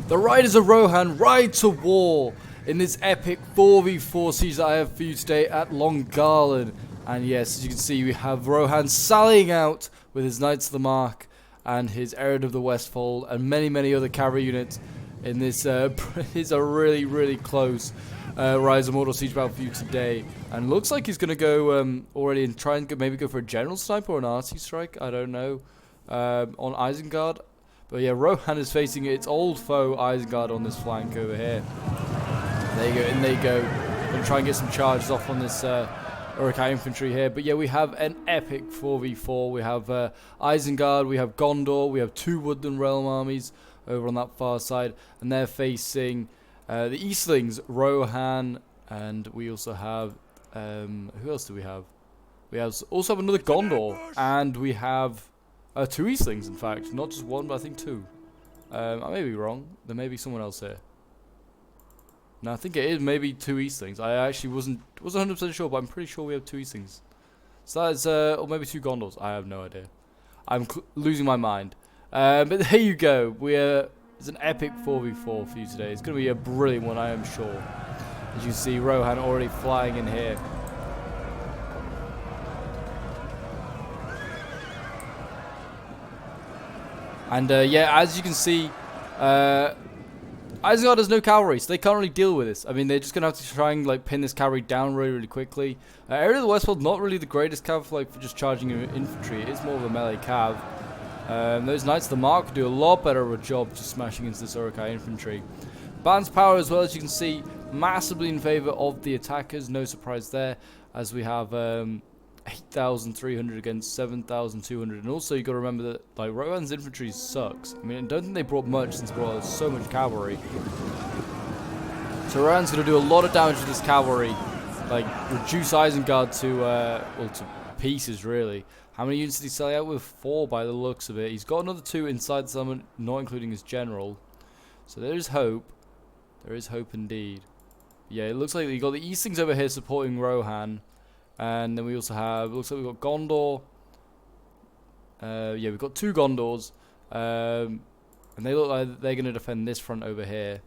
The Riders of Rohan ride to war in this epic 4v4 siege that I have for you today at Longgarland. And yes, as you can see, we have Rohan sallying out with his Knights of the Mark and his Ered of the Westfold and many other cavalry units in this is a really close Rise of Mordor siege battle for you today. And looks like he's going to go already and try and maybe go for a general sniper or an arty strike, I don't know, on Isengard. But yeah, Rohan is facing its old foe Isengard on this flank over here. There you go, in they go. Gonna try and get some charges off on this Uruk-hai infantry here. But yeah, we have an epic 4v4. We have Isengard, we have Gondor, we have two Woodland Realm armies over on that far side. And they're facing the Eastlings, Rohan, and we also have... who else do we have? We also have another Gondor, and we have... two Eastlings, in fact. Not just one, but I think two. I may be wrong. There may be someone else here. No, I think it is maybe two Eastlings. I actually wasn't 100% sure, but I'm pretty sure we have two Eastlings. So that is, or maybe two Gondors. I have no idea. I'm losing my mind. But there you go. It's an epic 4v4 for you today. It's going to be a brilliant one, I am sure. As you see, Rohan already flying in here. And yeah, as you can see, Isengard has no cavalry, so they can't really deal with this. I mean, they're just gonna have to try and like pin this cavalry down really quickly. Area of the Westfold, not really the greatest cav like for just charging infantry. It is more of a melee cav. Those Knights of the Mark do a lot better of a job just smashing into this Uruk-hai infantry. Balance power as well, as you can see, massively in favor of the attackers. No surprise there, as we have 8,300 against 7,200, and also you got to remember that like Rohan's infantry sucks. I mean, I don't think they brought much since they brought so much cavalry. So Rohan's going to do a lot of damage with this cavalry, like reduce Isengard to well, to pieces really. How many units did he sell out with? 4 by the looks of it. He's got another 2 inside the summon, not including his general. So there is hope. There is hope indeed. Yeah, it looks like you got the Eastlings over here supporting Rohan. And then we also have, it looks like we've got Gondor. Yeah, we've got 2 Gondors. And they look like they're going to defend this front over here.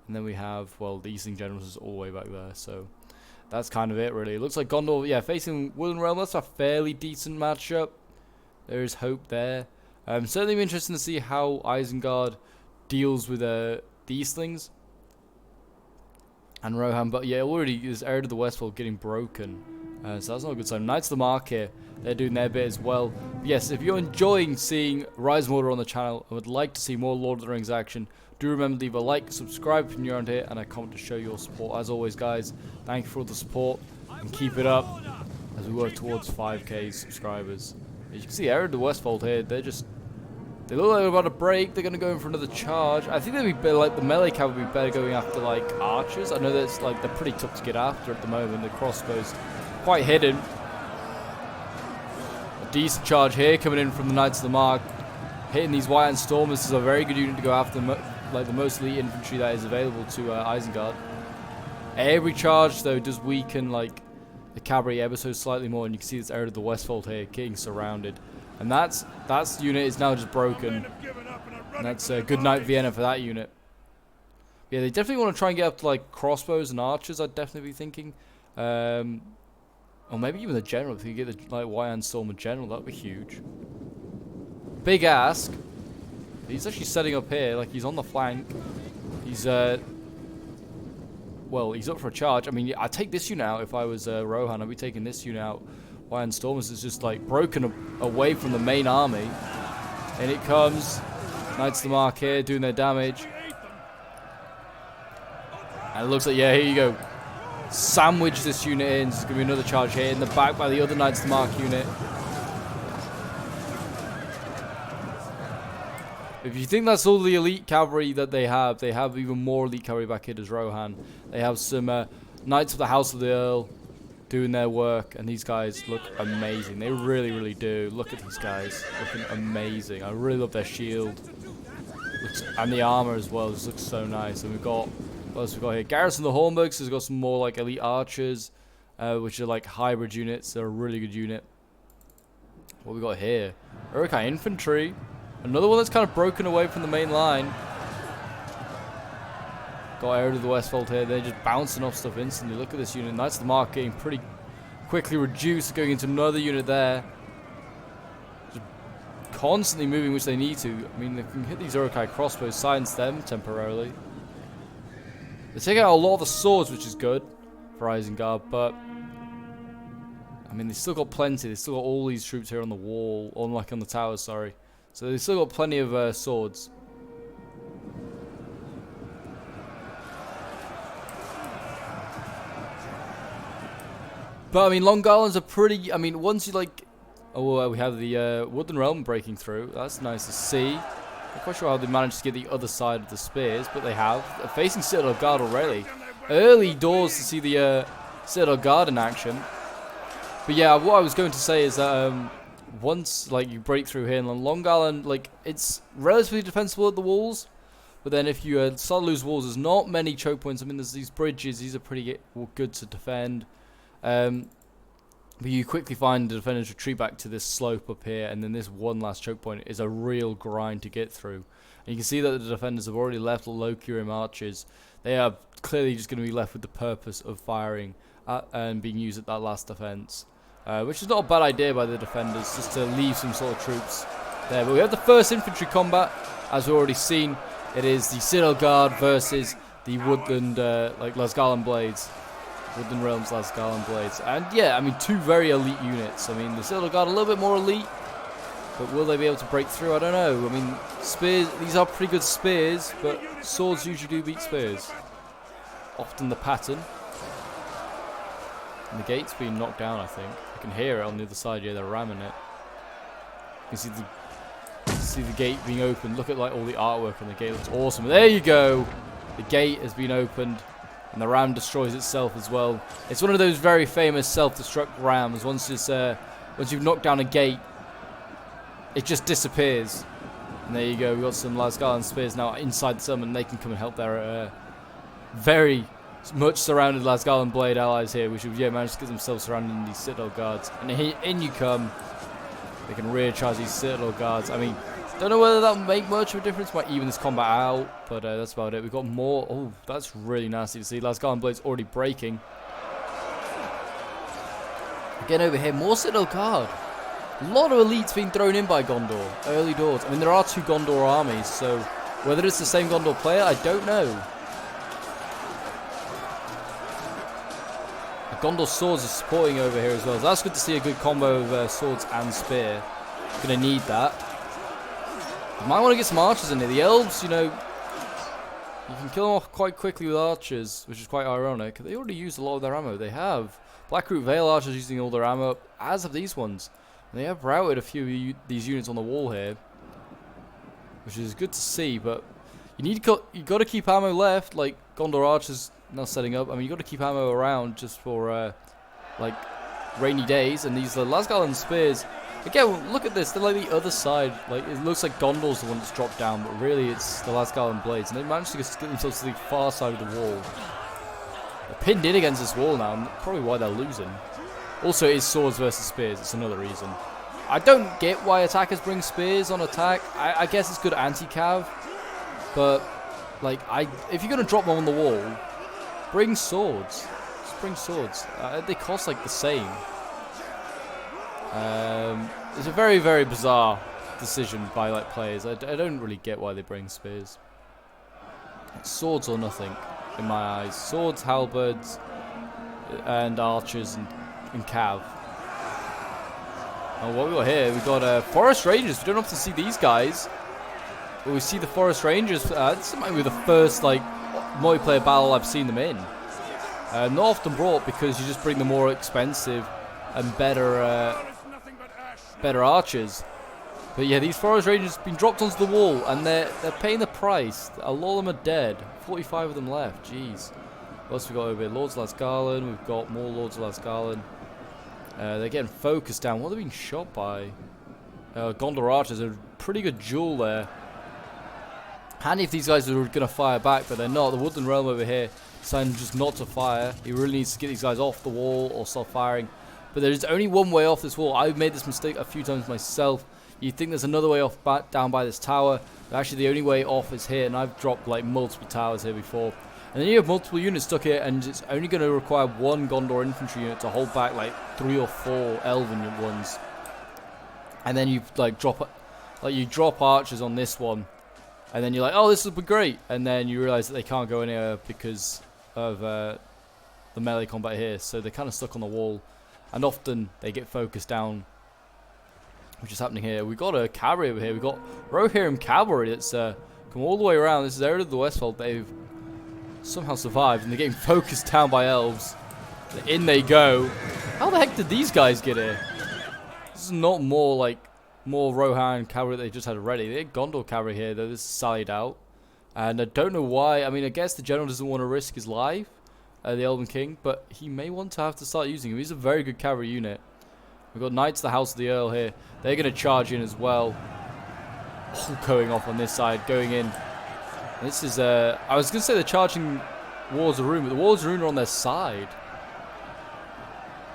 And then we have, well, the Eastling Generals is all the way back there. So that's kind of it, really. It looks like Gondor, yeah, facing Woodland Realm. That's a fairly decent matchup. There is hope there. Certainly interesting to see how Isengard deals with the Eastlings and Rohan. But yeah, already this Ered of the Westfold getting broken. So that's not a good sign. Knights of the Mark here, they're doing their bit as well. But yes, if you're enjoying seeing Rise of Mordor on the channel and would like to see more Lord of the Rings action, do remember to leave a like, subscribe if you're around here, and a comment to show your support. As always, guys, thank you for all the support, and keep it up as we work towards 5k subscribers. As you can see, Ered of the Westfold here, they look like they're about to break. They're going to go in for another charge. I think they'd be better, like the melee cav would be better going after like archers. I know that it's like they're pretty tough to get after at the moment. The crossbows quite hidden. A decent charge here coming in from the Knights of the Mark. Hitting these White Hand Stormers is a very good unit to go after, like the most elite infantry that is available to Isengard. Every charge though does weaken like the cavalry ever so slightly more, and you can see this Ered of the Westfold here getting surrounded. And that's the unit is now just broken. And that's a good night Vienna for that unit. Yeah, they definitely want to try and get up to like crossbows and archers, I'd definitely be thinking. Or maybe even the general, if you get the like White Hand Stormer general, that'd be huge. Big ask. He's actually setting up here, like he's on the flank. He's well, he's up for a charge. I mean, I'd take this unit out if I was Rohan. I'd be taking this unit out. White Hand Stormers is just like broken away from the main army. And it comes. Knights of the Mark here doing their damage. And it looks like, yeah, here you go. Sandwich this unit in. There's going to be another charge here in the back by the other Knights of the Mark unit. If you think that's all the elite cavalry that they have even more elite cavalry back here as Rohan. They have some Knights of the House of the Earl doing their work, and these guys look amazing. They really do. Look at these guys, looking amazing. I really love their shield. And the armor as well, just looks so nice. And we've got, what else we've got here? Garrison the Hornburgs has got some more like elite archers, which are like hybrid units. They're a really good unit. What we got here? Uruk-hai infantry. Another one that's kind of broken away from the main line. Got area of the Westfold here. They're just bouncing off stuff instantly. Look at this unit. Knights of the Mark getting pretty quickly reduced, going into another unit there. Just constantly moving, which they need to. I mean, they can hit these Urukai crossbows, silence them temporarily. They take out a lot of the swords, which is good for Isengard, but I mean, they still got plenty. They still got all these troops here on the wall, on the towers, sorry. So they still got plenty of swords. But I mean, Long Garlands are pretty. I mean, once you we have the Woodland Realm breaking through. That's nice to see. Not quite sure how they managed to get the other side of the spears, but they have. They're facing Citadel Guard already. Early doors to see the Citadel Guard in action. But yeah, what I was going to say is that once you break through here, and Long Garland, it's relatively defensible at the walls. But then if you start to lose walls, there's not many choke points. I mean, there's these bridges. These are pretty good to defend. But you quickly find the defenders retreat back to this slope up here, and then this one last choke point is a real grind to get through. And you can see that the defenders have already left low Curim archers. They are clearly just going to be left with the purpose of firing and being used at that last defense, which is not a bad idea by the defenders, just to leave some sort of troops there. But we have the first infantry combat, as we've already seen. It is the Citadel Guard versus the Woodland Lasgarland Blades. Woodland Realms Lasgarland Blades. And yeah, I mean, two very elite units. I mean, the Citadel Guard a little bit more elite, but will they be able to break through? I don't know. I mean, spears, these are pretty good spears, but swords usually do beat spears. Often the pattern. And the gate's being knocked down, I think. I can hear it on the other side. Yeah, they're ramming it. You can see the gate being opened. Look at all the artwork on the gate. Looks awesome. There you go. The gate has been opened. And the ram destroys itself as well. It's one of those very famous self-destruct rams. Once you've knocked down a gate, it just disappears. And there you go. We've got some Lasgarland spears now inside the settlement. They can come and help their very much surrounded Lasgarland Blade allies here, which have managed to get themselves surrounded in these Citadel Guards. And in you come. They can rear charge these Citadel Guards. I mean, don't know whether that'll make much of a difference. Might even this combat out, but that's about it. We've got more. Oh, that's really nasty to see. Lasgarland Blade's already breaking. Again over here, more Citadel Guard. A lot of elites being thrown in by Gondor. Early doors. I mean, there are two Gondor armies, so whether it's the same Gondor player, I don't know. Gondor swords are supporting over here as well. So that's good to see a good combo of swords and spear. Gonna need that. You might want to get some archers in here. The elves, you can kill them off quite quickly with archers, which is quite ironic. They already used a lot of their ammo. They have. Blackroot Vale archers using all their ammo, as have these ones. And they have routed a few of these units on the wall here, which is good to see. But you got to keep ammo left, like Gondor archers now setting up. I mean, you got to keep ammo around just for rainy days. And these Lasgarland spears. Again, look at this. They're like the other side. It looks like Gondor's the one that's dropped down, but really it's the Lasgarland Blades. And they managed to get themselves to the far side of the wall. They're pinned in against this wall now, and probably why they're losing. Also, it is swords versus spears. It's another reason. I don't get why attackers bring spears on attack. I guess it's good anti-cav, but if you're gonna drop them on the wall, bring swords. Just bring swords. They cost the same. It's a very, very bizarre decision by players. I don't really get why they bring spears. Swords or nothing, in my eyes. Swords, halberds, and archers and cav. And what we got here, we got forest rangers. We don't often see these guys, but we see the forest rangers. This might be the first multiplayer battle I've seen them in. Not often brought because you just bring the more expensive and better archers. But yeah, these forest rangers have been dropped onto the wall, and they're paying the price. A lot of them are dead. 45 of them left. Jeez. What else we got over here? Lords of Lasgarland. We've got more Lords of Lasgarland. They're getting focused down. What are they being shot by? Gondor archers. A pretty good duel there. Handy if these guys are going to fire back, but they're not. The Woodland Realm over here deciding just not to fire. He really needs to get these guys off the wall or stop firing. But there's only one way off this wall. I've made this mistake a few times myself. You think there's another way off down by this tower, but actually the only way off is here, and I've dropped like multiple towers here before. And then you have multiple units stuck here, and it's only going to require one Gondor infantry unit to hold back like 3 or 4 elven ones. And then you like drop archers on this one, and then you're like, oh, this will be great. And then you realize that they can't go anywhere because of the melee combat here, so they're kind of stuck on the wall, and often they get focused down, which is happening here. We've got a cavalry over here. We've got Rohan cavalry that's come all the way around. This is area of the Westfold. They've somehow survived, and they're getting focused down by elves. In they go. How the heck did these guys get here? This is not more Rohan cavalry that they just had ready. They had Gondor cavalry here, though. This is sallied out, and I don't know why. I mean, I guess the general doesn't want to risk his life, the Elven King, but he may want to have to start using him. He's a very good cavalry unit. We've got Knights of the House of the Earl here. They're going to charge in as well. All going off on this side, going in. This is, I was going to say they're charging Wards of Ruin, but the Wards of Ruin are on their side.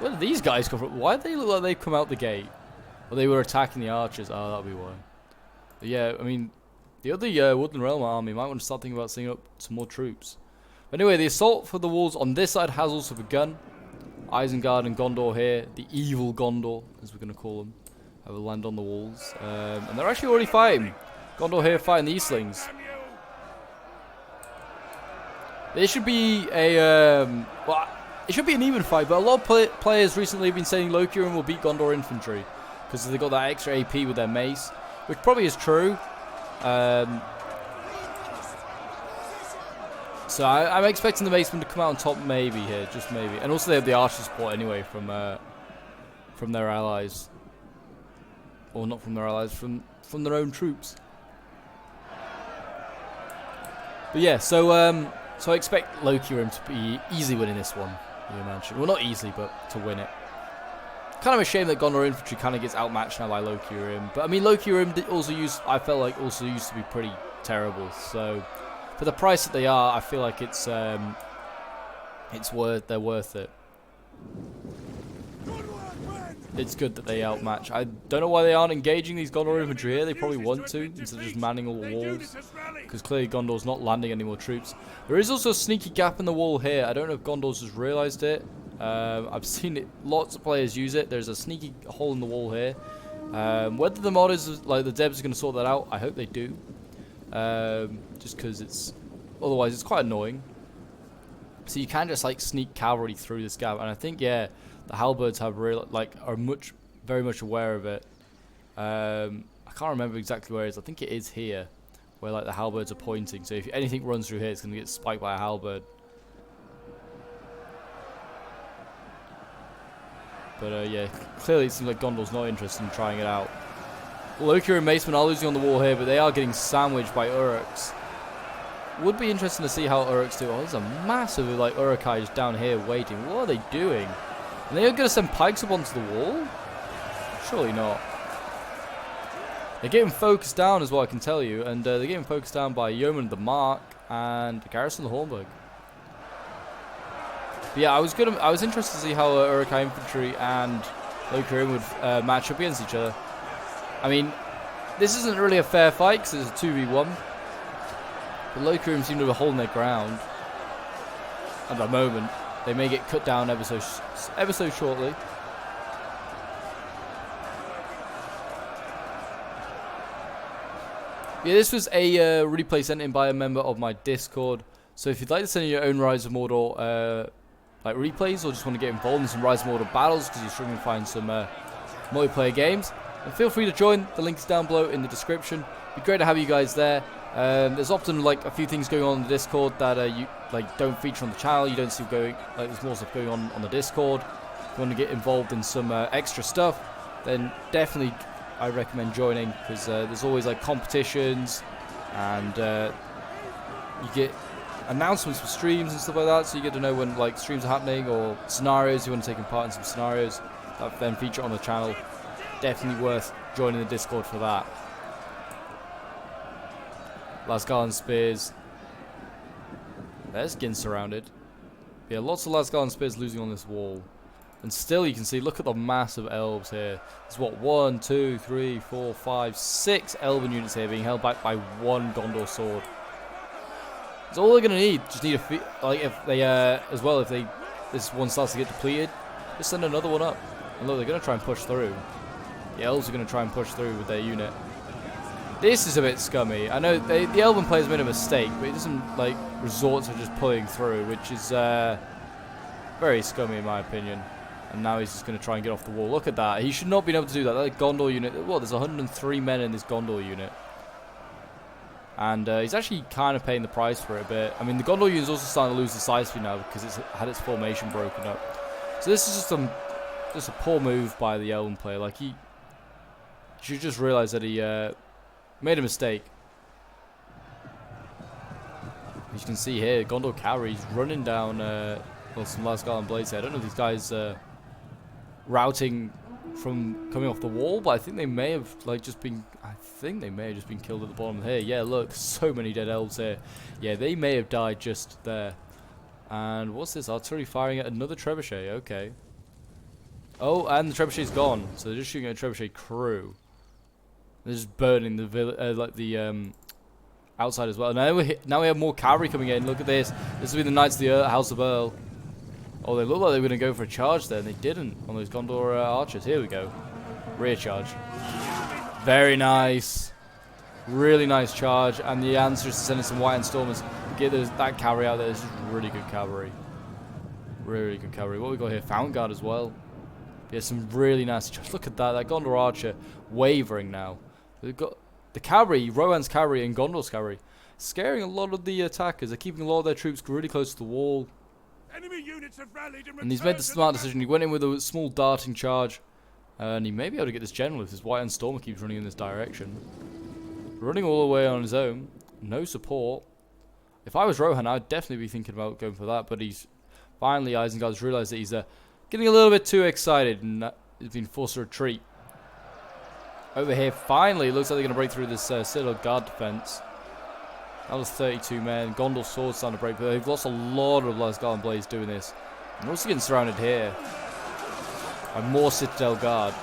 Where did these guys come from? Why do they look like they've come out the gate? Well, they were attacking the archers. Oh, that'll be why. But yeah, I mean, the other Woodland Realm army might want to start thinking about sending up some more troops. But anyway, the assault for the walls on this side has also begun. Isengard and Gondor here, the evil Gondor, as we're going to call them, have land on the walls. And they're actually already fighting. Gondor here fighting the Eastlings. It should be a, well, it should be an even fight, but a lot of players recently have been saying Lokirin will beat Gondor infantry because they got that extra AP with their mace, which probably is true. So I'm expecting the Macemen to come out on top, maybe here, just maybe. And also they have the archer support anyway from their allies, or not from their allies, from their own troops. But yeah, so I expect Lokirim to be easily winning this one. You imagine, well, not easily, but to win it. Kind of a shame that Gondor infantry kind of gets outmatched now by Lokirim. But I mean, Lokirim I felt like also used to be pretty terrible. So for the price that they are, I feel like they're worth it. It's good that they outmatch. I don't know why they aren't engaging these Gondor infantry here. They probably want to, instead of just manning all the walls, because clearly Gondor's not landing any more troops. There is also a sneaky gap in the wall here. I don't know if Gondor's just realised it. I've seen it. Lots of players use it. There's a sneaky hole in the wall here. Whether the modders, like the devs, are going to sort that out, I hope they do. Just because otherwise it's quite annoying. So you can just like sneak cavalry through this gap, and I think the halberds are very much aware of it. I can't remember exactly where it is. I think it is here, where like the halberds are pointing. So if anything runs through here, it's going to get spiked by a halberd. But yeah, clearly it seems like Gondor's not interested in trying it out. Loki and Macemen are losing on the wall here, but they are getting sandwiched by Uruks. Would be interesting to see how Uruks do. Oh, there's a massive like Urukai just down here waiting. What are they doing? And they're going to send pikes up onto the wall? Surely not. They're getting focused down, is what I can tell you, and they're getting focused down by Yeoman the Mark and Garrison the Hornburg. But yeah, I was interested to see how Urukai infantry and Lokirim would match up against each other. I mean, this isn't really a fair fight because it's a 2v1. But Lokirim seem to be holding their ground at the moment. They may get cut down ever so shortly. Yeah, this was a replay sent in by a member of my Discord. So if you'd like to send in your own Rise of Mordor like replays, or just want to get involved in some Rise of Mordor battles because you're struggling to find some multiplayer games, then feel free to join. The link is down below in the description. It'd be great to have you guys there. There's often like a few things going on in the Discord that you like don't feature on the channel. You don't see going like there's more stuff going on the Discord. If you want to get involved in some extra stuff, then definitely I recommend joining, because there's always like competitions, and you get announcements for streams and stuff like that, so you get to know when like streams are happening or scenarios you want to take part in, some scenarios that then feature on the channel. Definitely worth joining the Discord for that. Lasgarland Spears. There's getting surrounded. Yeah, lots of Lasgarland Spears losing on this wall. And still you can see, look at the massive elves here. There's what, 1, 2, 3, 4, 5, 6 elven units here being held back by 1 Gondor sword. That's all they're going to need. Just need a like if they as well, if this one starts to get depleted, just send another one up. And look, they're going to try and push through. The elves are going to try and push through with their unit. This is a bit scummy. I know the elven players made a mistake, but he doesn't like resort to just pulling through, which is very scummy in my opinion. And now he's just going to try and get off the wall. Look at that. He should not be able to do that. That Gondor unit. What? There's 103 men in this Gondor unit. And he's actually kind of paying the price for it a bit. I mean, the Gondor unit is also starting to lose decisive now because it's had its formation broken up. So this is just a poor move by the elven player. Like, he should just realize that he made a mistake. As you can see here, Gondor carries running down some last Garland blades here. I don't know if these guys routing from coming off the wall, but I think they may have just been killed at the bottom here. Yeah, look, so many dead elves here. Yeah, they may have died just there. And what's this? Artillery firing at another trebuchet. Okay. Oh, and the trebuchet's gone. So they're just shooting at a trebuchet crew. They're just burning the village, outside as well. Now we have more cavalry coming in. Look at this. This will be the Knights of the House of Earl. Oh, they look like they were going to go for a charge there, and they didn't on those Gondor archers. Here we go. Rear charge. Very nice. Really nice charge. And the answer is to send in some White Hand Stormers. Get that cavalry out there. This is really good cavalry. Really good cavalry. What we got here? Fountain Guard as well. Yeah, some really nice charge. Look at that. That Gondor archer wavering now. We've got the cavalry, Rohan's cavalry and Gondor's cavalry, scaring a lot of the attackers. They're keeping a lot of their troops really close to the wall. Enemy units have rallied and he's made the smart decision. He went in with a small darting charge. And he may be able to get this general if his White Hand Stormer keeps running in this direction. Running all the way on his own. No support. If I was Rohan, I'd definitely be thinking about going for that. But he's finally, Isengard's realised that he's getting a little bit too excited. And he's been forced to retreat. Over here, finally, it looks like they're going to break through this Citadel Guard defense. That was 32 men. Gondor's swords starting to break, but they've lost a lot of Last Garland blades doing this. And also getting surrounded here by more Citadel Guard.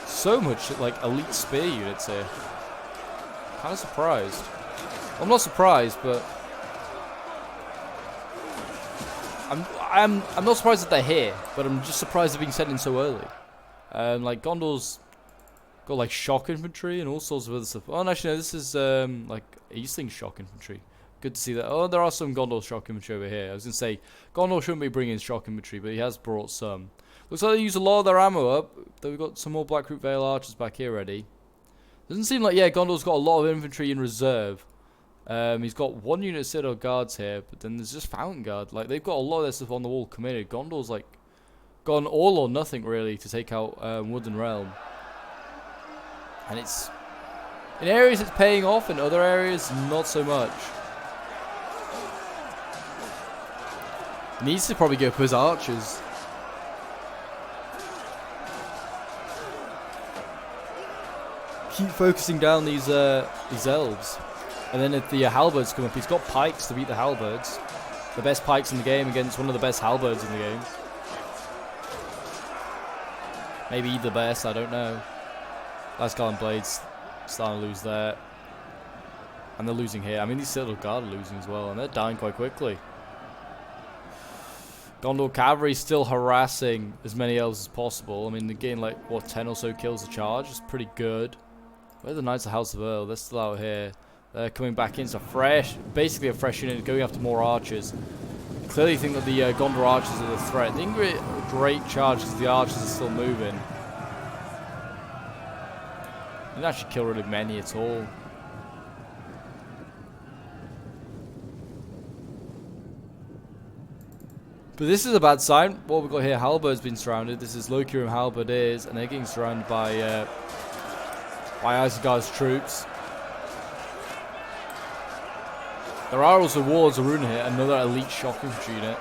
So much like elite spear units here. Kind of surprised. I'm not surprised, but I'm not surprised that they're here, but I'm just surprised they're being sent in so early. Like Gondor's got like shock infantry and all sorts of other stuff. Oh, and actually, no, this is like Eastling shock infantry. Good to see that. Oh, there are some Gondor shock infantry over here. I was going to say, Gondor shouldn't be bringing shock infantry, but he has brought some. Looks like they use a lot of their ammo up. Though we've got some more Blackroot Vale archers back here ready. Doesn't seem like, yeah, Gondor's got a lot of infantry in reserve. He's got one unit of Citadel Guards here, but then there's just Fountain Guard. Like, they've got a lot of their stuff on the wall committed. Gondor's like gone all or nothing really to take out Woodland Realm. And it's in areas it's paying off, in other areas not so much. He needs to probably go for his archers. Keep focusing down these elves, and then if the halberds come up, he's got pikes to beat the halberds. The best pikes in the game against one of the best halberds in the game. Maybe the best, I don't know. Last Garland blades starting to lose there. And they're losing here. I mean, these Citadel Guard are losing as well, and they're dying quite quickly. Gondor cavalry still harassing as many elves as possible. I mean, they're getting like, what, 10 or so kills a charge. It's pretty good. Where are the Knights of the House of Earl? They're still out here. They're coming back in. It's basically a fresh unit going after more archers. Clearly think that the Gondor archers are the threat. They didn't get a great charge because the archers are still moving. Didn't actually kill really many at all. But this is a bad sign. What we've got here, Halberd's been surrounded. This is Lokirim Halberdiers, and they're getting surrounded by Isengard's troops. There are also Warlords of Ruin here, another elite shock infantry unit.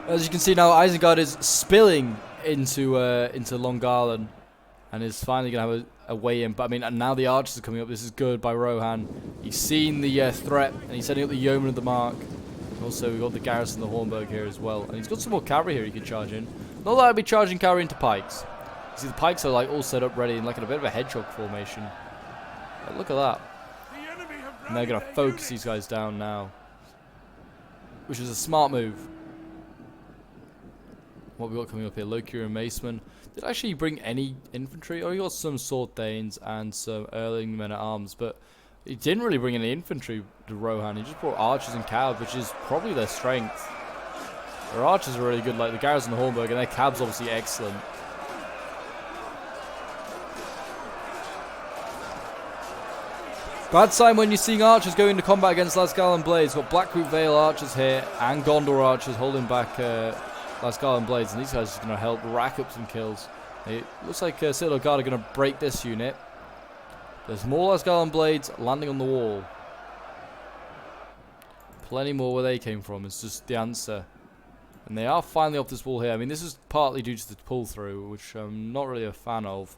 As you can see now, Isengard is spilling into Longarland, and is finally going to have a way in. But I mean, and now the archers are coming up. This is good by Rohan. He's seen the threat, and he's setting up the yeomen of the mark. Also, we've got the garrison of the Hornburg here as well, and he's got some more cavalry here he can charge in. Not that I'd be charging cavalry into pikes. You see, the pikes are like all set up ready in like in a bit of a hedgehog formation. But look at that. And they're going to focus these guys down now, which is a smart move. What we got coming up here? Lokir Maceman. Did actually bring any infantry? Oh, he got some sword thanes and some Erling men at arms, but he didn't really bring any infantry to Rohan. He just brought archers and cabs, which is probably their strength. Their archers are really good, like the garrison of Hornburg, and their cabs obviously excellent. Bad sign when you're seeing archers go into combat against Lasgallan Blades. Got Blackroot Vale archers here and Gondor archers holding back Lasgallan Blades, and these guys are going to help rack up some kills. It looks like Citadel Guard are going to break this unit. There's more Lasgallan Blades landing on the wall. Plenty more where they came from is just the answer. And they are finally off this wall here. I mean, this is partly due to the pull through, which I'm not really a fan of.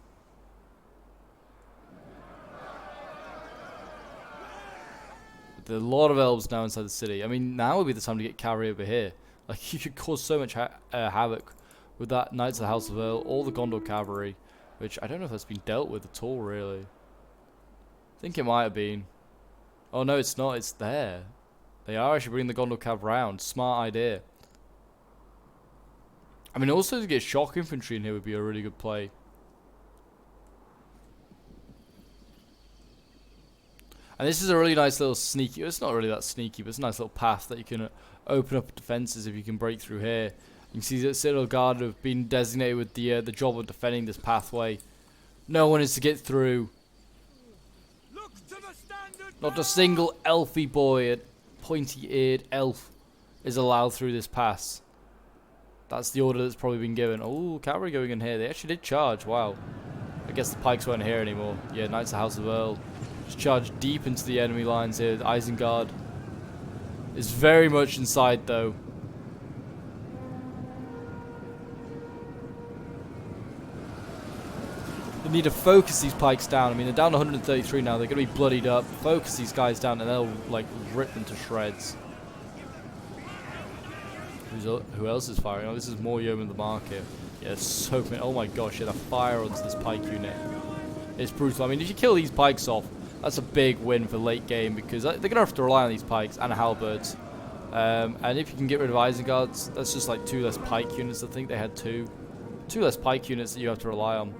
There are a lot of elves now inside the city. I mean, now would be the time to get cavalry over here. Like, you could cause so much havoc with that Knights of the House of Earl, all the Gondor cavalry, which I don't know if that's been dealt with at all, really. I think it might have been. Oh, no, it's not. It's there. They are actually bringing the Gondor cav round. Smart idea. I mean, also to get shock infantry in here would be a really good play. And this is a really nice little sneaky, it's not really that sneaky, but it's a nice little path that you can open up defenses if you can break through here. You can see that Citadel Guard have been designated with the job of defending this pathway. No one is to get through. Look to the standard. Not a single elfy boy, a pointy-eared elf, is allowed through this pass. That's the order that's probably been given. Oh, cavalry going in here. They actually did charge. Wow. I guess the pikes weren't here anymore. Yeah, Knights of the House of Earl. Charge deep into the enemy lines here. Isengard is very much inside though. They need to focus these pikes down. I mean, they're down to 133 now. They're going to be bloodied up. Focus these guys down and they'll like rip them to shreds. Who else is firing? Oh, this is more yeomen of the market. Yeah, so many. Oh my gosh, yeah, the fire onto this pike unit. It's brutal. I mean, if you kill these pikes off, that's a big win for late game because they're going to have to rely on these pikes and halberds. And if you can get rid of Isengards, that's just like 2 less pike units. I think they had 2 less pike units that you have to rely on.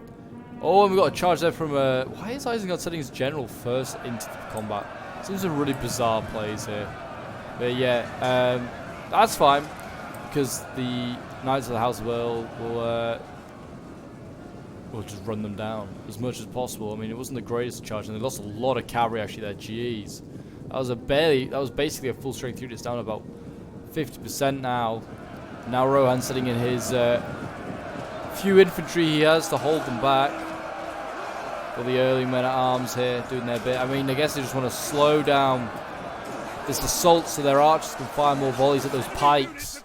Oh, and we've got a charge there from... why is Isengard setting his general first into the combat? Seems a really bizarre plays here. But yeah, that's fine because the Knights of the House of Earl will... we'll just run them down as much as possible. I mean, it wasn't the greatest charge, and they lost a lot of cavalry actually there. Jeez, that was basically a full strength unit. It's down about 50% now. Now Rohan's sitting in his few infantry he has to hold them back. For the early men at arms here doing their bit. I mean, I guess they just want to slow down this assault so their archers can fire more volleys at those pikes.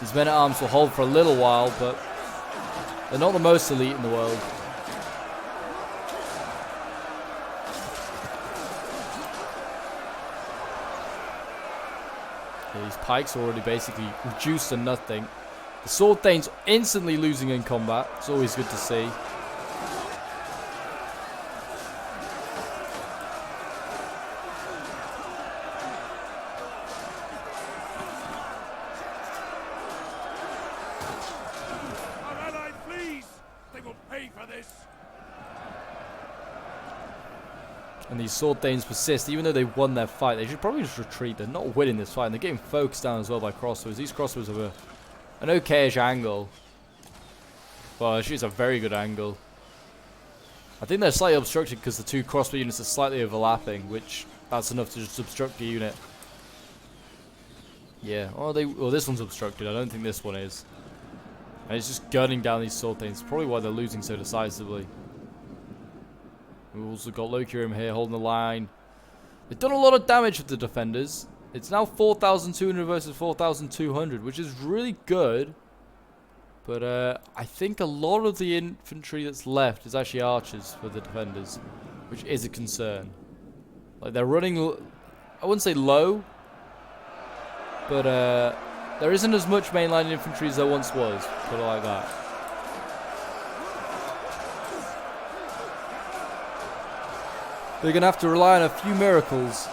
These men at arms will hold for a little while, but they're not the most elite in the world. These pikes are already basically reduced to nothing. The sword thanes instantly losing in combat. It's always good to see. And these sword thanes persist, even though they won their fight. They should probably just retreat. They're not winning this fight, and they're getting focused down as well by crossbows. These crossbows have an okayish angle. Well, actually, it's a very good angle. I think they're slightly obstructed because the 2 crossbow units are slightly overlapping, which that's enough to just obstruct the unit. Yeah, well, this one's obstructed. I don't think this one is. And it's just gunning down these sword thanes. Probably why they're losing so decisively. We've also got Lokirim here holding the line. They've done a lot of damage with the defenders. It's now 4,200 versus 4,200, which is really good. But I think a lot of the infantry that's left is actually archers for the defenders, which is a concern. Like, they're running, I wouldn't say low, but there isn't as much mainline infantry as there once was, put it like that. They're going to have to rely on a few miracles.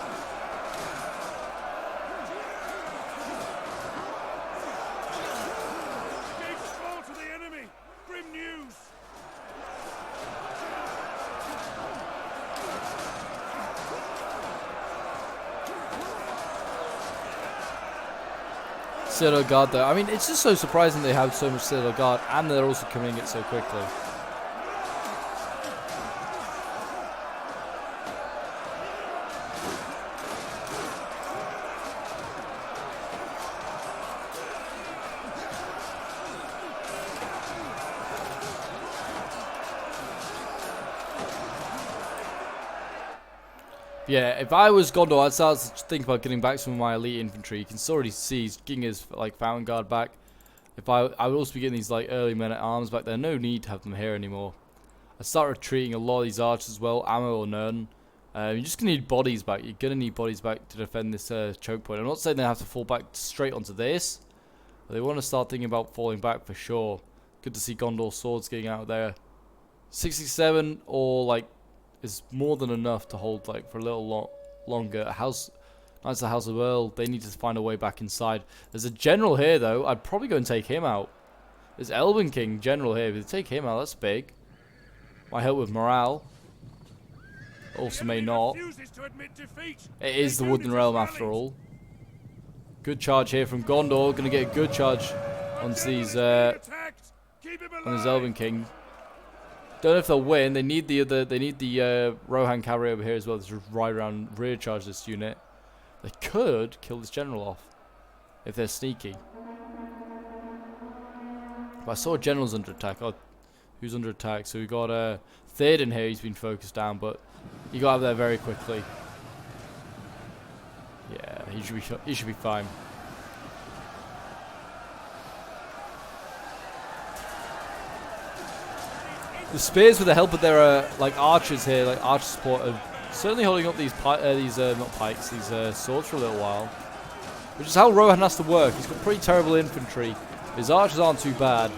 Citadel Guard though, I mean, it's just so surprising they have so much Citadel Guard and they're also coming it so quickly. Yeah, if I was Gondor, I'd start to think about getting back some of my elite infantry. You can already see he's getting his like Fountain Guard back. I would also be getting these like early men at arms back there. No need to have them here anymore. I start retreating a lot of these archers as well, ammo or none. You're just gonna need bodies back. You're gonna need bodies back to defend this choke point. I'm not saying they have to fall back straight onto this, but they want to start thinking about falling back for sure. Good to see Gondor swords getting out there. 67 or like is more than enough to hold like for a little longer. Knights of the House of Earl, they need to find a way back inside. There's a general here though. I'd probably go and take him out. There's Elven King general here. If you take him out, that's big. Might help with morale. Also may not. It is the Wooden Realm after all. Good charge here from Gondor. Gonna get a good charge on these on his Elven King. Don't know if they'll win. They need the Rohan cavalry over here as well to ride around, rear charge this unit. They could kill this general off if they're sneaky. But I saw generals under attack. Oh, who's under attack? So we got Theoden here. He's been focused down, but he got out there very quickly. Yeah, he should be fine. The spears, with the help of their like archers here, like archer support, are certainly holding up these not pikes, these swords for a little while. Which is how Rohan has to work. He's got pretty terrible infantry. His archers aren't too bad.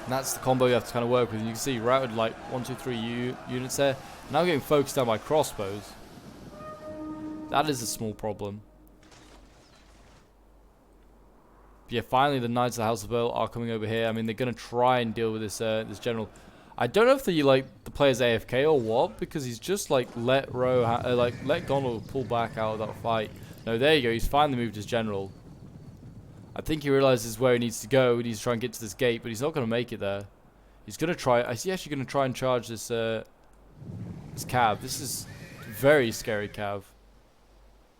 And that's the combo you have to kind of work with. And you can see routed like 1, 2, 3 units there. Now getting focused down by crossbows. That is a small problem. Yeah, finally the Knights of the House of Earl are coming over here. I mean, they're going to try and deal with this this general. I don't know if the player's AFK or what, because he's just like let Gondor pull back out of that fight. No, there you go. He's finally moved his general. I think he realizes where he needs to go. He needs to try and get to this gate, but he's not going to make it there. He's going to try. Is he actually going to try and charge this this cav? This is very scary cav.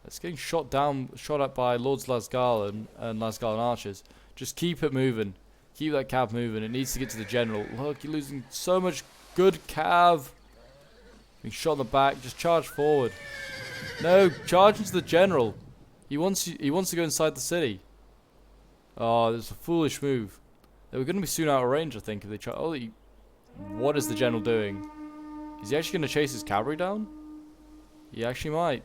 It's getting shot at by Lords Lasgarland and Lasgarland archers. Just keep it moving. Keep that cav moving. It needs to get to the general. Look, you're losing so much good cav. Being shot in the back. Just charge forward. No, charge into the general. He wants to go inside the city. Oh, that's a foolish move. They were going to be soon out of range, I think, if they try. Oh, what is the general doing? Is he actually going to chase his cavalry down? He actually might.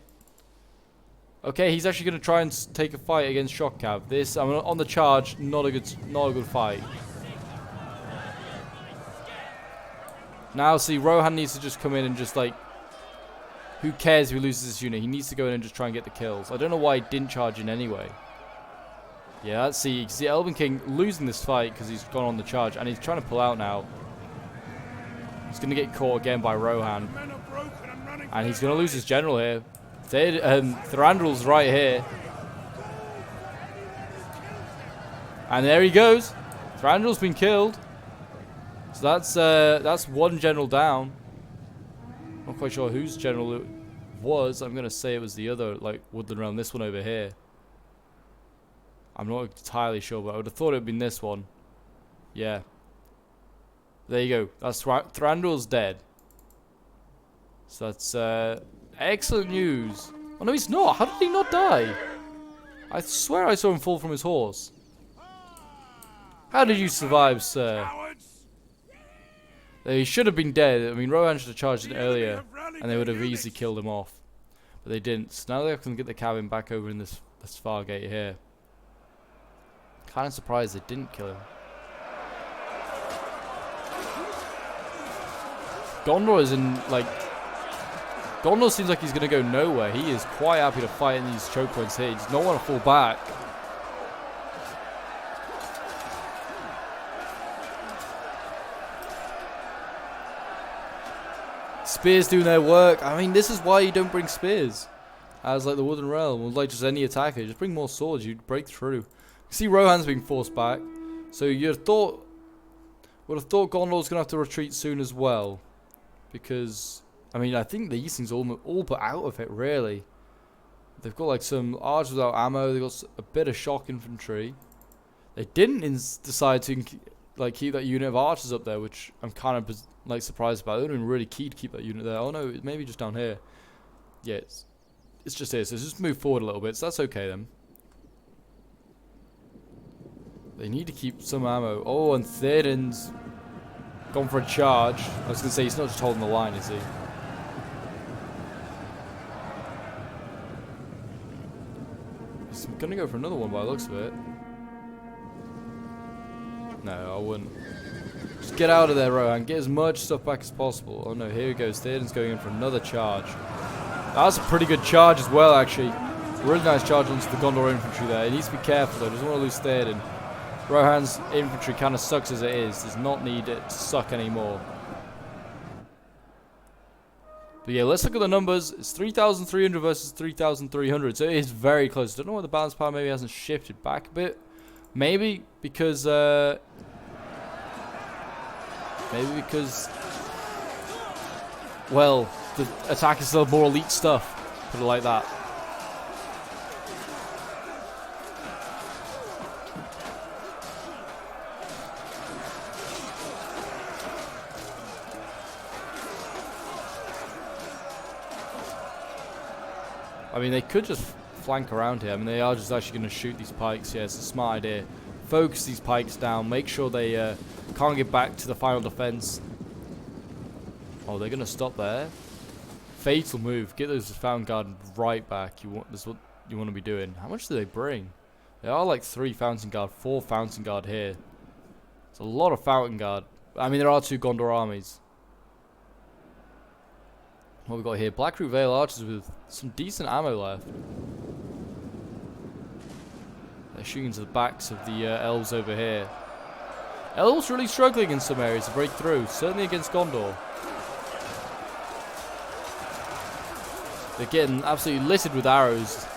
Okay, he's actually going to try and take a fight against Shock Cav. This, I mean, on the charge, not a good fight. Now, see, Rohan needs to just come in and just like, who cares if he loses this unit? He needs to go in and just try and get the kills. I don't know why he didn't charge in anyway. Yeah, let's see. You can see Elven King losing this fight because he's gone on the charge, and he's trying to pull out now. He's going to get caught again by Rohan, and he's going to lose his general here. Thranduil's right here. And there he goes. Thranduil's been killed. So that's one general down. Not quite sure whose general it was. I'm gonna say it was the other, like Woodland Realm, this one over here. I'm not entirely sure, but I would have thought it would have been this one. Yeah. There you go. That's Thranduil's dead. So that's excellent news Oh no, he's not. How did he not die? I swear I saw him fall from his horse. How did you survive, sir? Cowards! He should have been dead. I mean, Rohan should have charged in earlier, and they would have easily killed him off. But they didn't. So now they can get the cabin back over in this far gate here. Kind of surprised they didn't kill him. Gondor is in, like... Gondor seems like he's going to go nowhere. He is quite happy to fight in these choke points here. He does not want to fall back. Spears doing their work. I mean, this is why you don't bring spears as like the Wooden Realm, or like just any attacker. Just bring more swords, you'd break through. You see Rohan's being forced back, so would have thought Gondor's gonna have to retreat soon as well, because I mean I think these things all put out of it really. They've got like some archers without ammo. They've got a bit of shock infantry. They didn't decide to like keep that unit of archers up there, which I'm kind of like surprised about. They would have been really key to keep that unit there. Oh no, it maybe just down here. Yeah, it's just here. So just move forward a little bit. So that's okay then. They need to keep some ammo. Oh, and Theoden's gone for a charge. I was gonna say he's not just holding the line, is he? He's gonna go for another one by the looks of it. No, I wouldn't. Just get out of there, Rohan. Get as much stuff back as possible. Oh no, here he goes. Theoden's going in for another charge. That's a pretty good charge as well, actually. Really nice charge onto the Gondor infantry there. He needs to be careful though. Doesn't want to lose Theoden. Rohan's infantry kind of sucks as it is. Does not need it to suck anymore. But yeah, let's look at the numbers. It's 3,300 versus 3,300. So it is very close. Don't know why the balance power maybe hasn't shifted back a bit. Maybe because well, the attack is still more elite stuff. Put it like that. I mean, they could just flank around here. I mean, they are just actually going to shoot these pikes. Yeah, it's a smart idea. Focus these pikes down. Make sure they can't get back to the final defense. Oh, they're going to stop there. Fatal move. Get those Fountain Guard right back. This is what you want to be doing. How much do they bring? There are like 3 Fountain Guard, 4 Fountain Guard here. It's a lot of Fountain Guard. I mean, there are 2 Gondor armies. What we got here? Blackroot Vale archers with some decent ammo left. They're shooting into the backs of the elves over here. Elves really struggling in some areas to break through, certainly against Gondor. They're getting absolutely littered with arrows.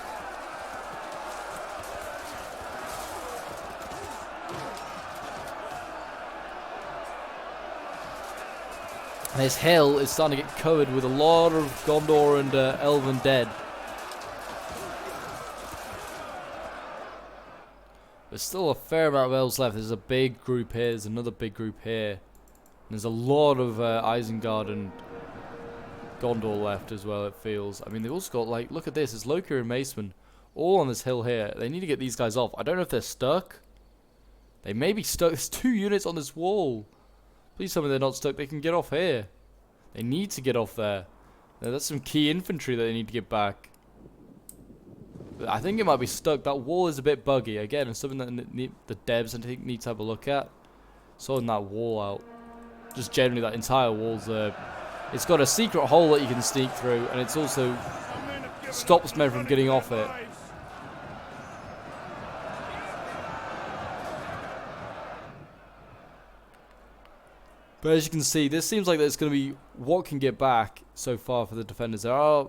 And this hill is starting to get covered with a lot of Gondor and elven dead. There's still a fair amount of elves left. There's a big group here. There's another big group here. And there's a lot of Isengard and Gondor left as well, it feels. I mean, they've also got, like, look at this. There's Loki and Maceman all on this hill here. They need to get these guys off. I don't know if they're stuck. They may be stuck. There's 2 units on this wall. Please tell me they're not stuck. They can get off here. They need to get off there. Now, that's some key infantry that they need to get back. But I think it might be stuck. That wall is a bit buggy. Again, it's something that the devs I think need to have a look at. Sorting that wall out. Just generally, that entire wall's it's got a secret hole that you can sneak through, and it's also stops men from getting off it. But as you can see, this seems like it's going to be what can get back so far for the defenders. There are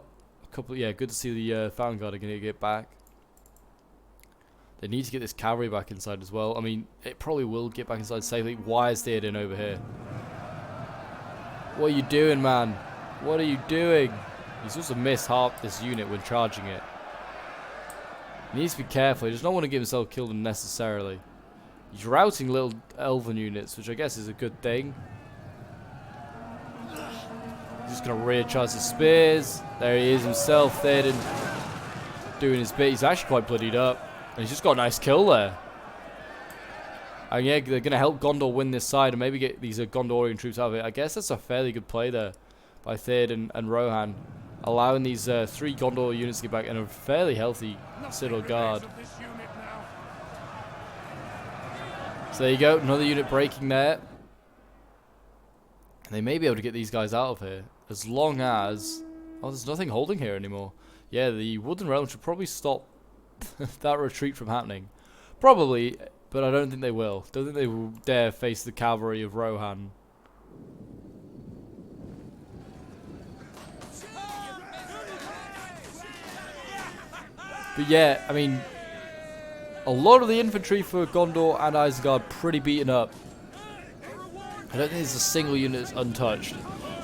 a couple, yeah, good to see the Fountain Guard are going to get back. They need to get this cavalry back inside as well. I mean, it probably will get back inside safely. Why is Theoden over here? What are you doing, man? What are you doing? He's also missed half this unit when charging it. He needs to be careful. He does not want to get himself killed unnecessarily. He's routing little elven units, which I guess is a good thing. He's just going to recharge his spears. There he is himself, Theoden. doing his bit. He's actually quite bloodied up. And he's just got a nice kill there. And yeah, they're going to help Gondor win this side and maybe get these Gondorian troops out of it. I guess that's a fairly good play there by Theoden and Rohan. Allowing these 3 Gondor units to get back and a fairly healthy Citadel Guard. So there you go, another unit breaking there. And they may be able to get these guys out of here. As long as... Oh, there's nothing holding here anymore. Yeah, the Wooden Realm should probably stop that retreat from happening. Probably, but I don't think they will. Don't think they will dare face the cavalry of Rohan. But yeah, I mean, a lot of the infantry for Gondor and Isengard pretty beaten up. I don't think there's a single unit that's untouched.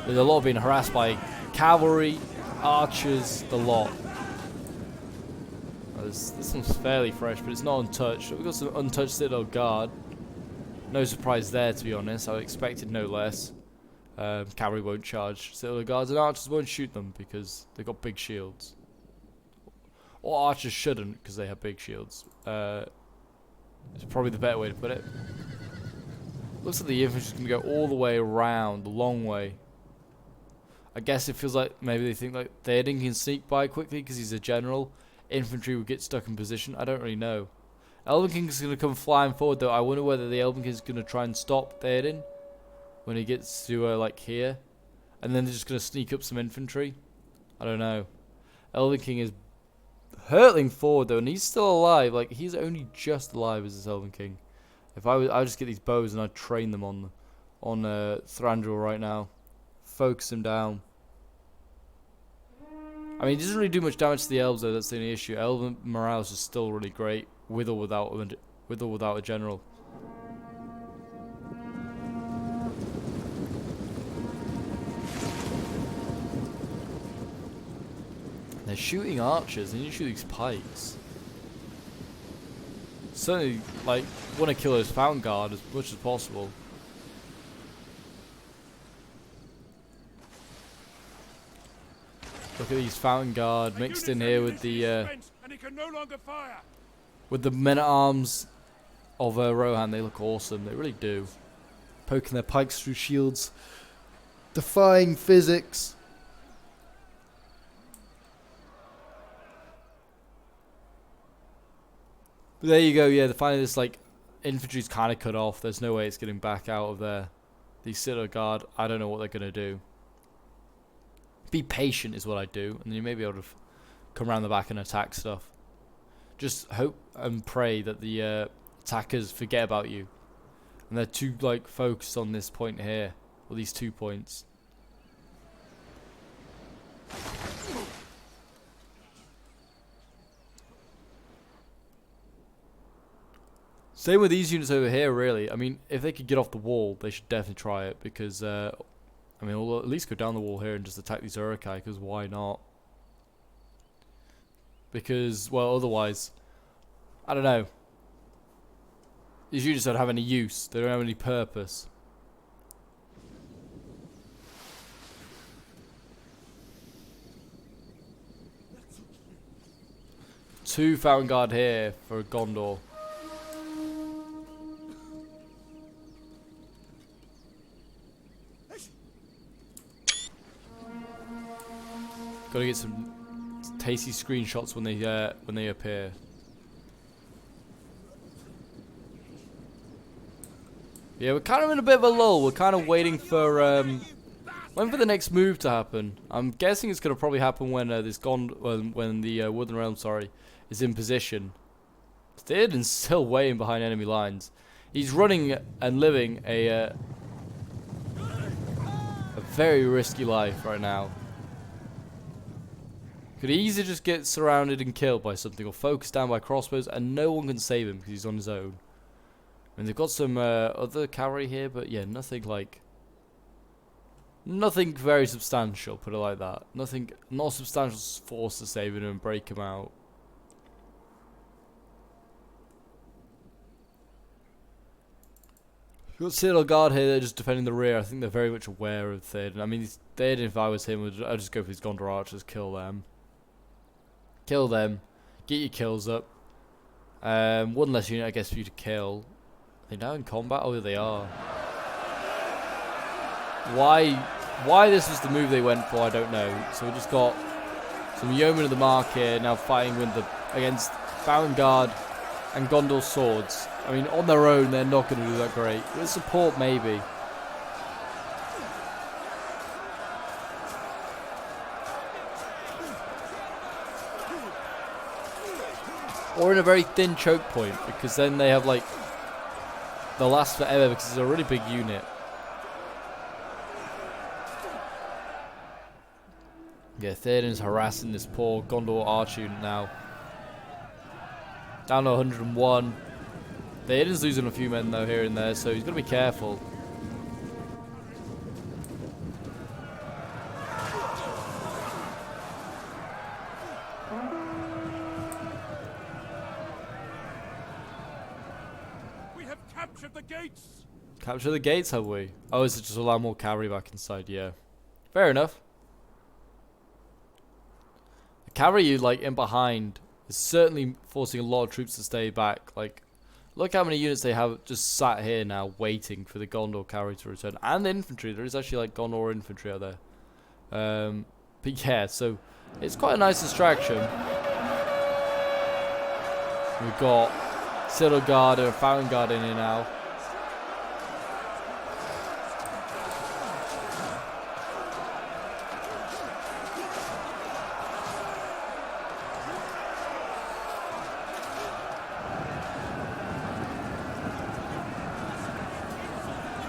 There's a lot being harassed by cavalry, archers, the lot. This one's fairly fresh, but it's not untouched. We've got some untouched Citadel Guard. No surprise there, to be honest. I expected no less. Cavalry won't charge Citadel Guards, and archers won't shoot them because they've got big shields. Or archers shouldn't, because they have big shields. It's probably the better way to put it. Looks like the infantry's going to go all the way around, the long way. I guess it feels like maybe they think like Theoden can sneak by quickly because he's a general. Infantry will get stuck in position. I don't really know. Elven King's going to come flying forward though. I wonder whether the Elven King's going to try and stop Theoden when he gets to like here. And then they're just going to sneak up some infantry. I don't know. Elven King is hurtling forward though, and he's still alive. Like, he's only just alive as this Elven King. If I'd just get these bows and I'd train them on Thranduil right now. Focus him down. I mean, he doesn't really do much damage to the elves though, that's the only issue. Elven morale is still really great, with or without a general. They're shooting archers, and you shoot these pikes. Certainly, like, want to kill those Fountain Guard as much as possible. Look at these Fountain Guard mixed in here with the men-at-arms of Rohan. They look awesome. They really do. Poking their pikes through shields, defying physics. But there you go. Yeah, finally this like infantry's kind of cut off. There's no way it's getting back out of there. These Citadel Guard, I don't know what they're gonna do. Be patient is what I do, and then you may be able to come around the back and attack stuff. Just hope and pray that the attackers forget about you, and they're too like focused on this point here, or these 2 points. Same with these units over here, really. I mean, if they could get off the wall, they should definitely try it, because I mean, we'll at least go down the wall here and just attack these Uruk-hai, because why not? Because, well, otherwise, I don't know. These units don't have any use. They don't have any purpose. Two Fountain Guard here for Gondor. Got to get some tasty screenshots when they appear. Yeah, we're kind of in a bit of a lull. We're kind of waiting for the next move to happen. I'm guessing it's going to probably happen when when the Wooden Realm, is in position. Theoden's still way in behind enemy lines. He's running and living a very risky life right now. Could easily just get surrounded and killed by something, or focused down by crossbows, and no one can save him because he's on his own. I mean, they've got some other cavalry here, but yeah, nothing very substantial, put it like that. Not substantial force to save him and break him out. We've got Citadel Guard here, they're just defending the rear. I think they're very much aware of Theoden. I mean, Theoden, if I was him, I'd just go for these Gondor archers, kill them. Kill them. Get your kills up. One less unit, I guess, for you to kill. Are they now in combat? Oh, they are. Why this was the move they went for, I don't know. So we just got some Yeomen of the Mark here now fighting with against Fountain Guard and Gondor's swords. I mean, on their own, they're not going to do that great. With support, maybe. Or in a very thin choke point, because then they have, like, they'll last forever because it's a really big unit. Yeah, Theoden's harassing this poor Gondor archer unit now. Down to 101. Theoden's losing a few men, though, here and there, so he's got to be careful. Capture the gates! Capture the gates, have we? Oh, is it just allow more cavalry back inside? Yeah. Fair enough. The cavalry you like in behind is certainly forcing a lot of troops to stay back. Like, look how many units they have just sat here now waiting for the Gondor cavalry to return. And the infantry. There is actually like Gondor infantry out there. But yeah, so it's quite a nice distraction. We've got Citadel Guard and Fountain Guard in here now.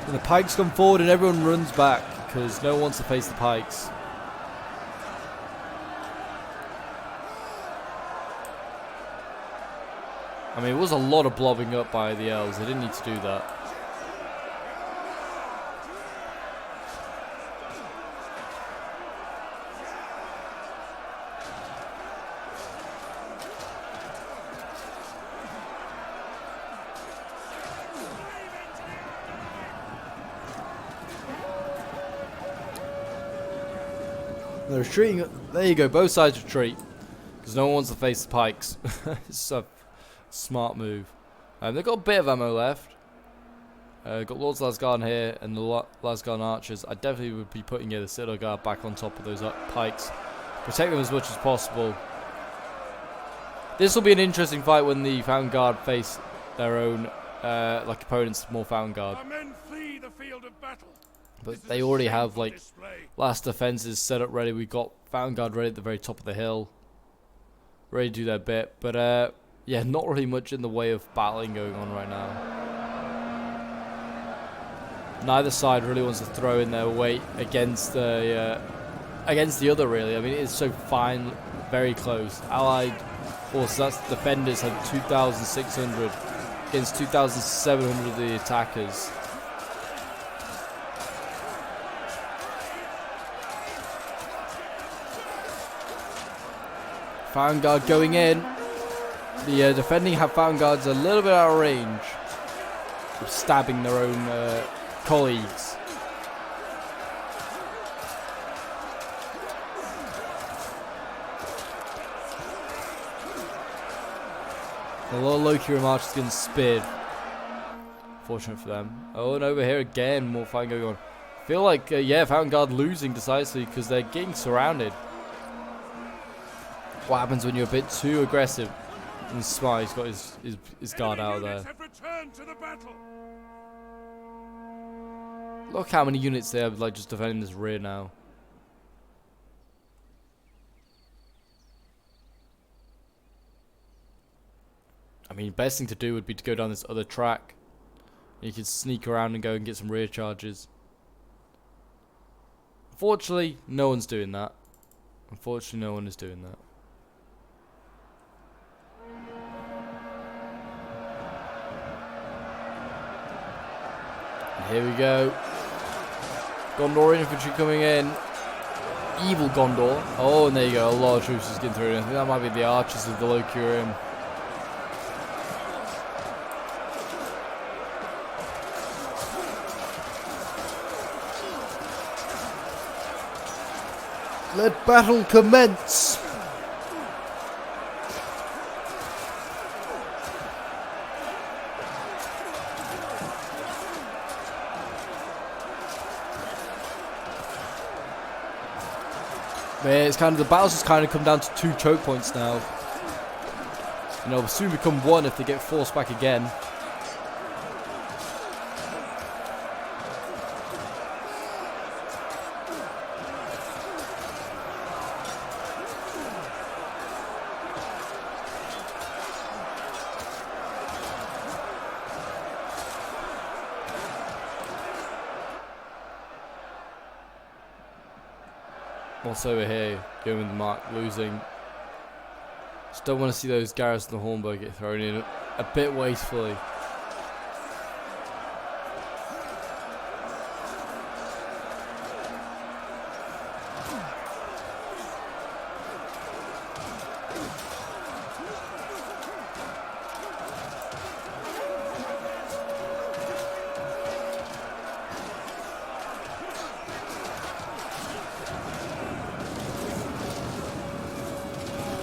And the pikes come forward and everyone runs back because no one wants to face the pikes. I mean, it was a lot of blobbing up by the elves. They didn't need to do that. They're retreating. There you go. Both sides retreat because no one wants to face the pikes. It's a smart move. They've got a bit of ammo left. Got Lord's Lasgarn here and the Lasgarn archers. I definitely would be putting the Citadel Guard back on top of those pikes. Protect them as much as possible. This will be an interesting fight when the Fountain Guard face their own like opponents, more Fountain Guard. Our men flee the field of battle. But they already have like last defenses set up ready. We've got Fountain Guard ready at the very top of the hill, ready to do their bit. But yeah, not really much in the way of battling going on right now. Neither side really wants to throw in their weight against the other. Really, I mean, it's so fine, very close. Allied forces, that's defenders, had 2,600 against 2,700 of the attackers. Fountain Guard going in. The defending have Fountain Guards a little bit out of range of stabbing their own colleagues. A lot of Loki marches getting speared. Fortunate for them. Oh, and over here again, more fighting going on. I feel like, yeah, Fountain Guard losing decisively because they're getting surrounded. What happens when you're a bit too aggressive? And Smythe's got his guard out there. Look how many units they have like just defending this rear now. I mean, best thing to do would be to go down this other track. You could sneak around and go and get some rear charges. Unfortunately, no one's doing that. Unfortunately, no one is doing that. Here we go. Gondor infantry coming in. Evil Gondor. Oh, and there you go. A lot of troops just getting through. I think that might be the archers of the Loki are in. Let battle commence. Yeah, it's kind of, the battle's just kind of come down to 2 choke points now. And it'll soon become 1 if they get forced back again. What's over here? Going with the mark, losing. Just don't want to see those Garrus and the Hornbow get thrown in a bit wastefully.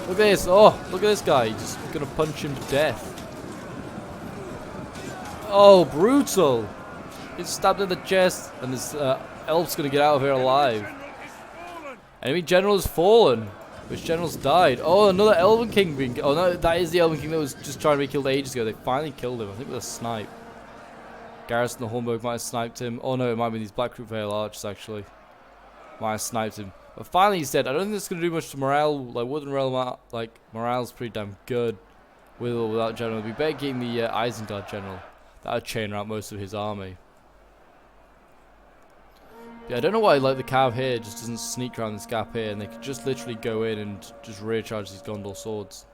Look at this. Oh, look at this guy. He's just going to punch him to death. Oh, brutal. He's stabbed in the chest. And this elf's going to get out of here alive. Enemy general has fallen. Which general's died? Oh, another Elven King being... Oh, no, that is the Elven King that was just trying to be killed ages ago. They finally killed him. I think with a snipe. Garrus and the Hornbow might have sniped him. Oh, no, it might be these Blackroot Vale Archers, actually. Might have sniped him. But finally he's dead. I don't think this is going to do much to morale. Like, Wooden Realm, like, morale's pretty damn good. With or without general. It'd be better getting the Isengard general. That would chain out most of his army. Yeah, I don't know why, like, the cav here just doesn't sneak around this gap here. And they could just literally go in and just rear charge these Gondor swords.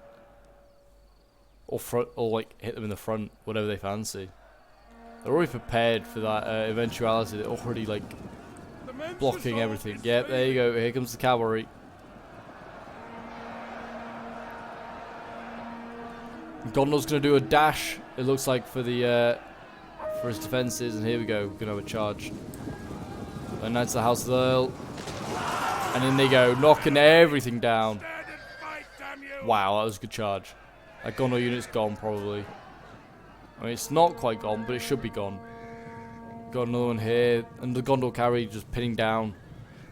Or front, or, like, hit them in the front. Whatever they fancy. They're already prepared for that eventuality. They're already, like... blocking everything. Yep, there you go. Here comes the cavalry. Gondor's going to do a dash, it looks like, for the for his defences, and here we go. We're going to have a charge. And Knights of the House of the Earl. And in they go, knocking everything down. Wow, that was a good charge. That Gondor unit's gone, probably. I mean, it's not quite gone, but it should be gone. Got another one here, and the Gondor cavalry just pinning down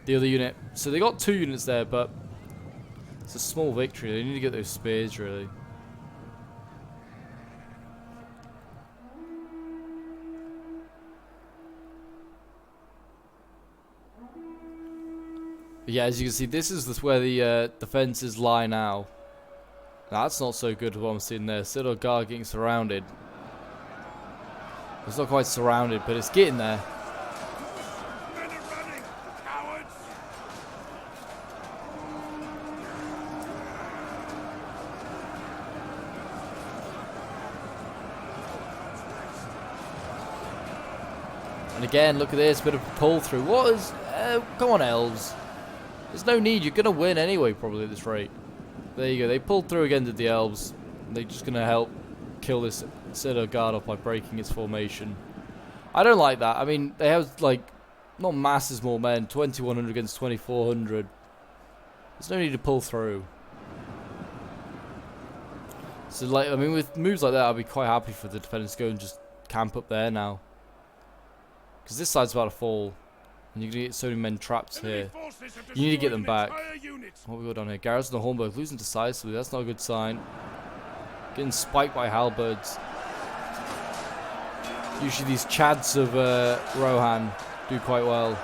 the other unit. So they got 2 units there, but it's a small victory. They need to get those spears, really. But yeah, as you can see, this is where the defenses lie now. Now, that's not so good what I'm seeing there. Citadel Guard getting surrounded. It's not quite surrounded, but it's getting there. Men are running, cowards! And again, look at this, bit of a pull through. What is... come on, elves. There's no need, you're going to win anyway, probably, at this rate. There you go, they pulled through again to the elves. They're just going to help kill this Citadel Guard off by breaking its formation. I don't like that. I mean, they have, like, not masses more men. 2,100 against 2,400. There's no need to pull through. So, like, I mean, with moves like that, I'd be quite happy for the defenders to go and just camp up there now. Because this side's about to fall. And you're going to get so many men trapped here. You need to get them back. What have we got down here? Garrison and Hornbow losing decisively. That's not a good sign. Getting spiked by halberds. Usually these chads of Rohan do quite well.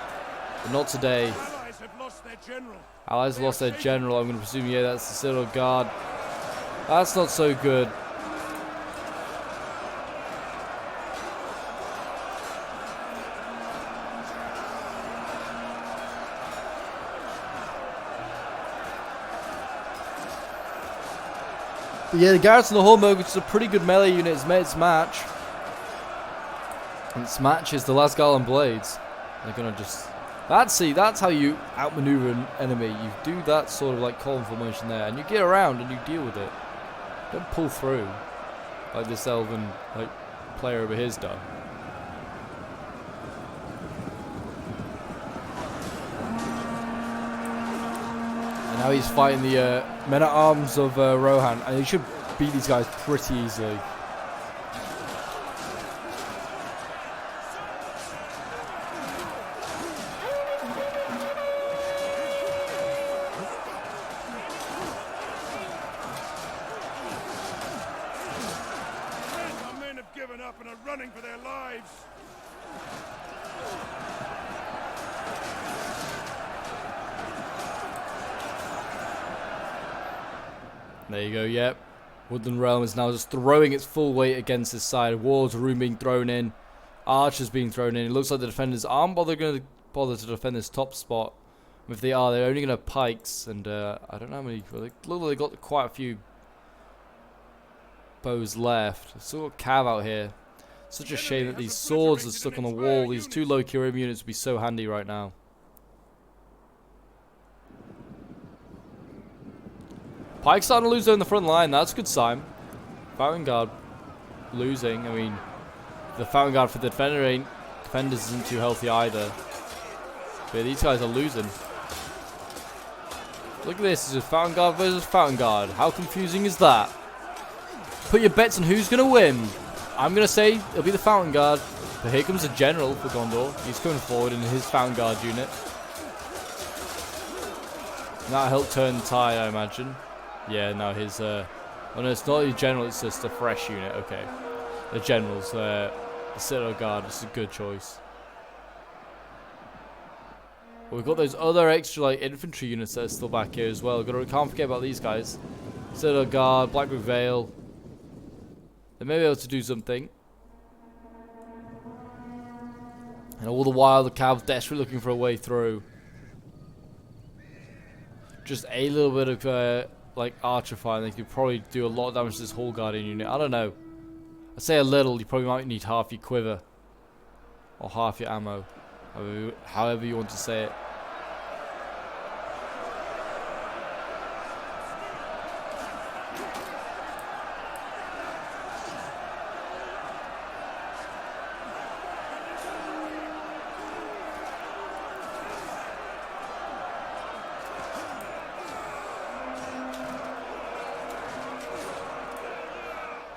But not today. Allies have lost their general. Allies have lost their general. I'm going to presume, yeah, that's the Citadel Guard. That's not so good. But yeah, the Garrison and the Hornbow, which is a pretty good melee unit, has met its match. And its match is the Lasgarland Blades. They're gonna just... That's how you outmaneuver an enemy. You do that sort of like column formation there, and you get around and you deal with it. Don't pull through like this elven like player over here's done. And now he's fighting the men-at-arms of Rohan, and he should beat these guys pretty easily. running for their lives. There you go, yep. Woodland Realm is now just throwing its full weight against this side. Walls of rune being thrown in. Archers being thrown in. It looks like the defenders aren't going to bother to defend this top spot. If they are, they're only going to have pikes. And I don't know how many. Look like they got quite a few bows left. Still got Cav out here. Such a shame that these swords are stuck on the wall. These two low Kyurem units would be so handy right now. Pike's starting to lose though in the front line. That's a good sign. Fountain Guard losing. I mean, the Fountain Guard for the defenders isn't too healthy either. But these guys are losing. Look at this. This is Fountain Guard versus Fountain Guard. How confusing is that? Put your bets on who's going to win. I'm going to say it'll be the Fountain Guard. But here comes the General for Gondor. He's coming forward in his Fountain Guard unit. And that'll help turn the tide, I imagine. Yeah, no, his, oh no, it's not the General, it's just a fresh unit, okay. The General's, the Citadel Guard, it's a good choice. But we've got those other extra, like, infantry units that are still back here as well. Can't forget about these guys. Citadel Guard, Blackwood Vale. They may be able to do something. And all the while, the Cavs desperately looking for a way through. Just a little bit of, like archer fire, they could probably do a lot of damage to this Hall Guardian unit. I don't know. I say a little, you probably might need half your quiver. Or half your ammo. However you want to say it.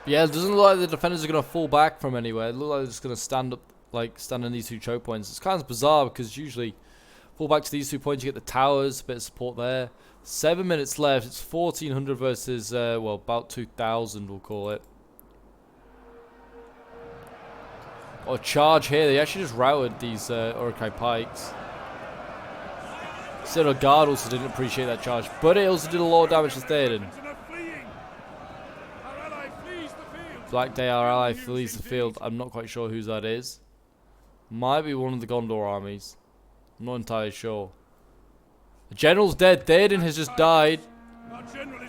Yeah, it doesn't look like the defenders are going to fall back from anywhere. It looks like they're just going to stand up, like, stand on these two choke points. It's kind of bizarre because usually fall back to these 2 points, you get the towers, a bit of support there. 7 minutes left. It's 1,400 versus, well, about 2,000, we'll call it. Oh, charge here. They actually just routed these Urukai pikes. Citadel Guard also didn't appreciate that charge, but it also did a lot of damage to Theoden. Black Day, our ally, flees the field. I'm not quite sure whose that is. Might be one of the Gondor armies. I'm not entirely sure. The General's dead. Theoden has just died.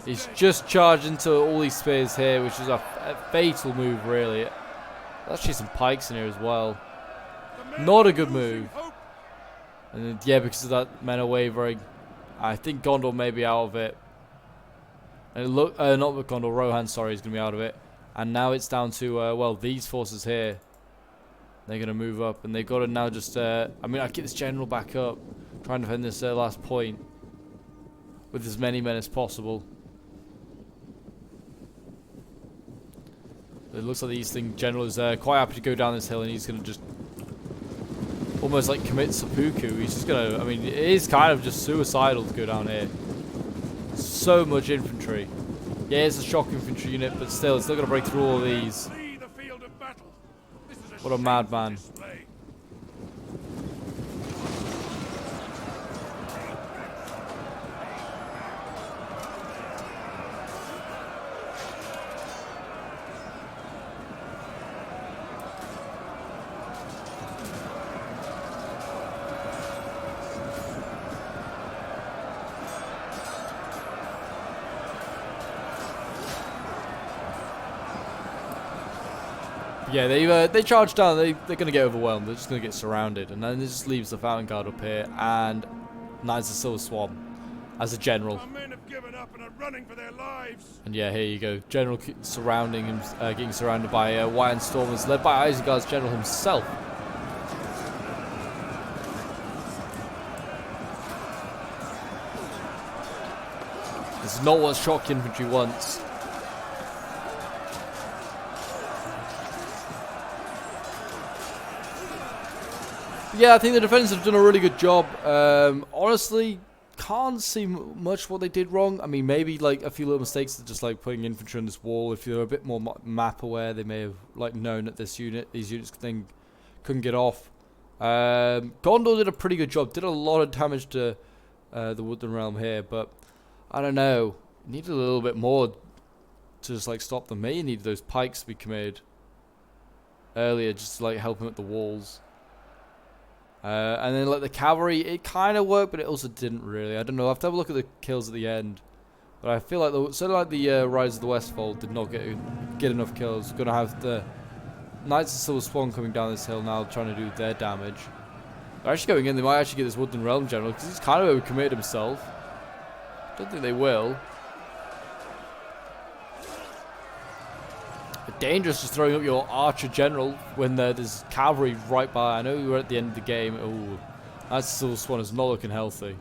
He's just charged into all these spears here, which is a fatal move, really. There's actually some pikes in here as well. Not a good move. And then, yeah, because of that men are wavering. I think Gondor may be out of it. And not Gondor, Rohan, sorry, is going to be out of it. And now it's down to, well, these forces here. They're going to move up. And they've got to now just, I mean, I get this General back up. Try and defend this last point. With as many men as possible. It looks like the Eastern General is quite happy to go down this hill. And he's going to just almost like commit seppuku. He's just going to, I mean, it is kind of just suicidal to go down here. So much infantry. Yeah, it's a shock infantry unit, but still, it's still going to break through all of these. What a madman. Yeah, they charge down. They're going to get overwhelmed. They're just going to get surrounded. And then it just leaves the Fountain Guard up here. And Knights of Silver Swan as a general. Our men have given up and are running for their lives. And yeah, here you go. General surrounding him, getting surrounded by White and Stormers, led by Isengard's general himself. This is not what shock infantry wants. Yeah, I think the defenders have done a really good job. Honestly, can't see much what they did wrong. I mean, maybe like a few little mistakes, just like putting infantry on this wall. If you're a bit more map aware, they may have like known that these units couldn't get off. Gondor did a pretty good job. Did a lot of damage to the Woodland Realm here, but I don't know. Needed a little bit more to just like stop them. Maybe needed those pikes to be committed earlier, just to like help them at the walls. And then like the cavalry, it kind of worked, but it also didn't really. I don't know. I have to have a look at the kills at the end. But I feel like the Rise of the Westfold did not get enough kills. Gonna have the Knights of Silver Swan coming down this hill now, trying to do their damage. They're actually going in. They might actually get this Woodland Realm General because he's kind of overcommitted himself. Don't think they will. But dangerous just throwing up your Archer General when there's cavalry right by. I know we were at the end of the game. Ooh, Knights of Silver Swan is not looking healthy.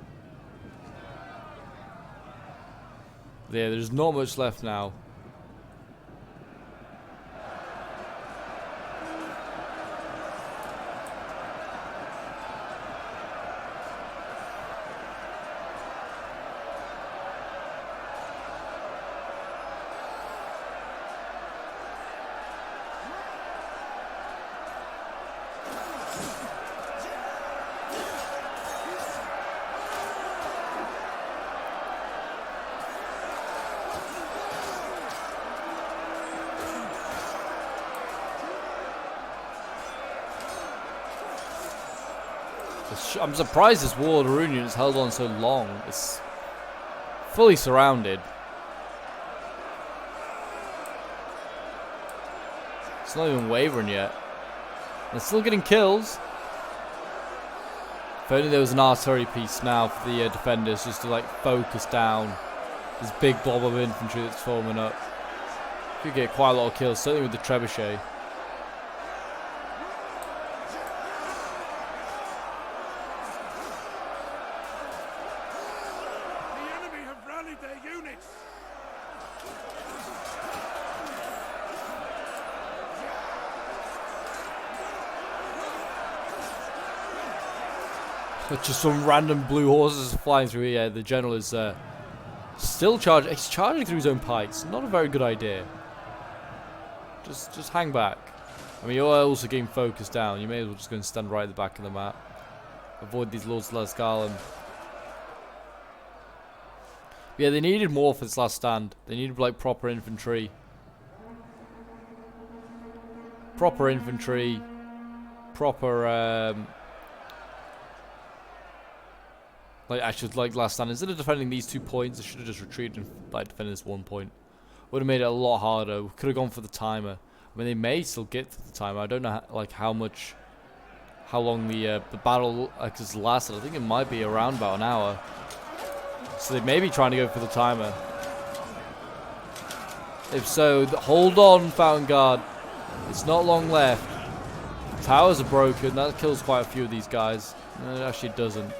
Yeah, there's not much left now. I'm surprised this Wall of Ruinion has held on so long. It's fully surrounded. It's not even wavering yet. They're still getting kills. If only there was an artillery piece now for the defenders, just to like focus down this big blob of infantry that's forming up. Could get quite a lot of kills, certainly with the trebuchet. Just some random blue horses flying through here. The general is still charging. He's charging through his own pikes. Not a very good idea. Just hang back. I mean, you're also getting focused down. You may as well just go and stand right at the back of the map. Avoid these Lords of Lascalen. Yeah, they needed more for this last stand. They needed like proper infantry. Proper infantry. Proper like actually like last stand. Instead of defending these 2 points, they should have just retreated and like defended this 1 point. Would have made it a lot harder. We could have gone for the timer. I mean, they may still get to the timer. I don't know how long the battle has lasted. I think it might be around about an hour. So they may be trying to go for the timer. If so, hold on, Fountain Guard. It's not long left. Towers are broken. That kills quite a few of these guys. No, it actually doesn't.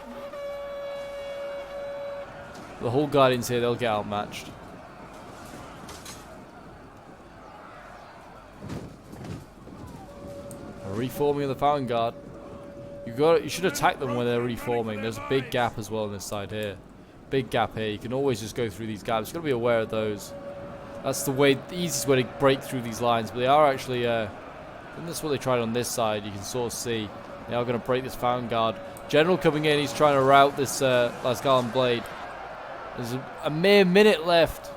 The whole Guardians here, they'll get outmatched. A reforming of the Fountain Guard. You should attack them when they're reforming. There's a big gap as well on this side here. Big gap here. You can always just go through these gaps. You've got to be aware of those. That's the easiest way to break through these lines. But they are actually, and that's what they tried on this side. You can sort of see they are going to break this Fountain Guard. General coming in. He's trying to rout this Lascalen Blade. There's a mere minute left.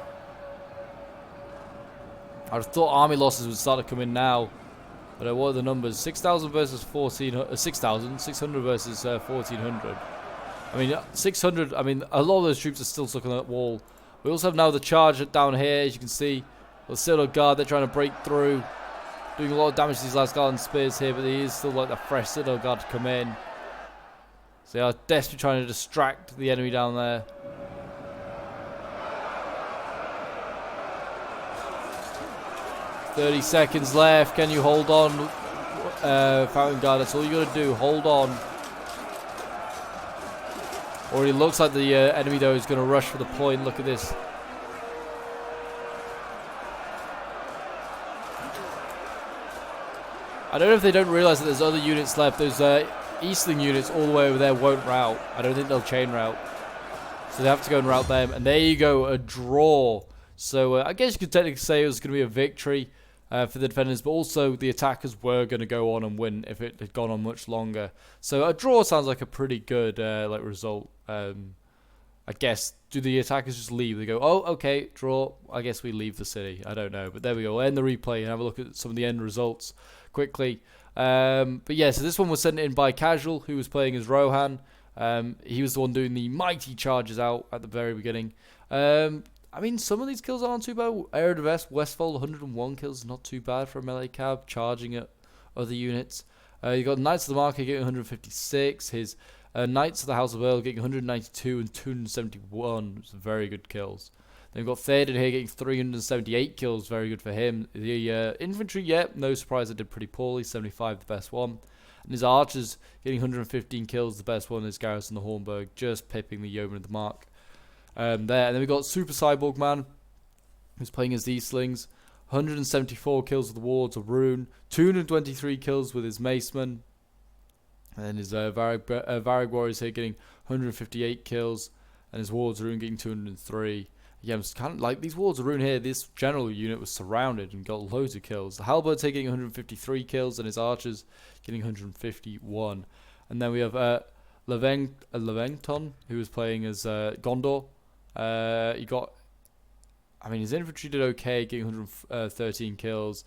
I thought army losses would start to come in now. But what are the numbers? 6,000 versus 1,400. 600 versus 1,400. I mean, 600. I mean, a lot of those troops are still stuck on that wall. We also have now the charge down here, as you can see. The Citadel Guard, they're trying to break through. Doing a lot of damage to these Lascalen spears here, but there is still like the fresh Citadel Guard to come in. So they are desperately trying to distract the enemy down there. "30 seconds left. Can you hold on, Fountain Guard? That's all you got to do. Hold on." Already looks like the enemy though is going to rush for the point. Look at this. I don't know if they don't realize that there's other units left. Those Eastling units all the way over there won't rout. I don't think they'll chain route. So they have to go and rout them. And there you go, a draw. So I guess you could technically say it was going to be a victory for the defenders, but also the attackers were going to go on and win if it had gone on much longer. So a draw sounds like a pretty good like result. I guess, do the attackers just leave? They go, oh, okay, draw. I guess we leave the city. I don't know. But there we go. We'll end the replay and have a look at some of the end results quickly. But yeah, so this one was sent in by Casual, who was playing as Rohan. He was the one doing the mighty charges out at the very beginning. I mean, some of these kills aren't too bad. Air of Westfold, 101 kills is not too bad for a melee cab, charging at other units. You got Knights of the Market getting 156. His Knights of the House of Earl getting 192 and 271. Very good kills. Then we've got Theoden here getting 378 kills. Very good for him. The infantry, no surprise, they did pretty poorly. 75, the best one. And his archers getting 115 kills. The best one is Garrison the Hornburg, just pipping the Yeoman of the Mark. There. And then we've got Super Cyborg Man, who's playing as these slings. 174 kills with the Wards of Rune. 223 kills with his Maceman. And then his Varag Warriors here getting 158 kills. And his Wards of Rune getting 203. Yeah, it's kind of like these Wards of Rune here. This general unit was surrounded and got loads of kills. The Halberds here getting 153 kills. And his Archers getting 151. And then we have Levengton, who was playing as Gondor. His infantry did okay, getting 113 kills.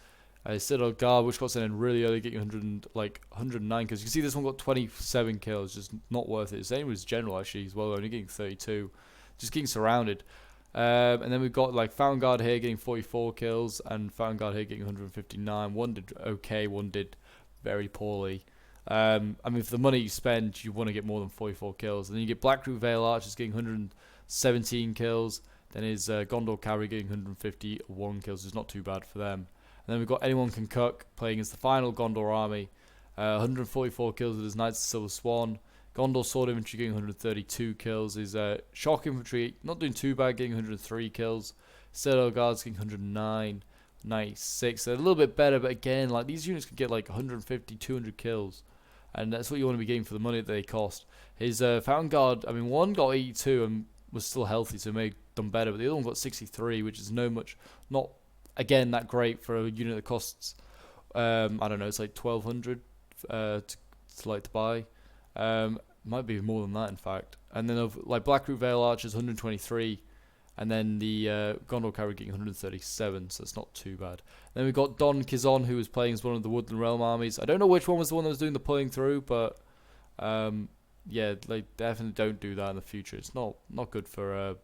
His Citadel Guard, which got sent in really early, getting 109 kills. You can see this one got 27 kills, just not worth it. Same with his general, actually, as well, only getting 32. Just getting surrounded. And then we've got Fountain Guard here getting 44 kills, and Fountain Guard here getting 159. One did okay, one did very poorly. For the money you spend, you want to get more than 44 kills. And then you get Blackroot Vale Archers getting 117 kills. Then his Gondor Cavalry getting 151 kills. It's not too bad for them. And then we've got Anyone Can Cook playing as the final Gondor army. 144 kills with his Knights of Silver Swan. Gondor Sword Infantry getting 132 kills. His Shock Infantry not doing too bad, getting 103 kills. Citadel Guards getting 109. 96. They're a little bit better, but again, these units could get 150, 200 kills. And that's what you want to be getting for the money that they cost. His Fountain Guard, one got 82 and was still healthy, so may have done better, but the other one got 63, which is not again that great for a unit that costs it's 1,200 to buy. Might be more than that, in fact. And then of Blackroot Vale Archers 123, and then the Gondor Cavalry getting 137, so it's not too bad. Then we've got Don Kizon, who was playing as one of the Woodland Realm armies. I don't know which one was the one that was doing the pulling through, but they definitely don't do that in the future. It's not good for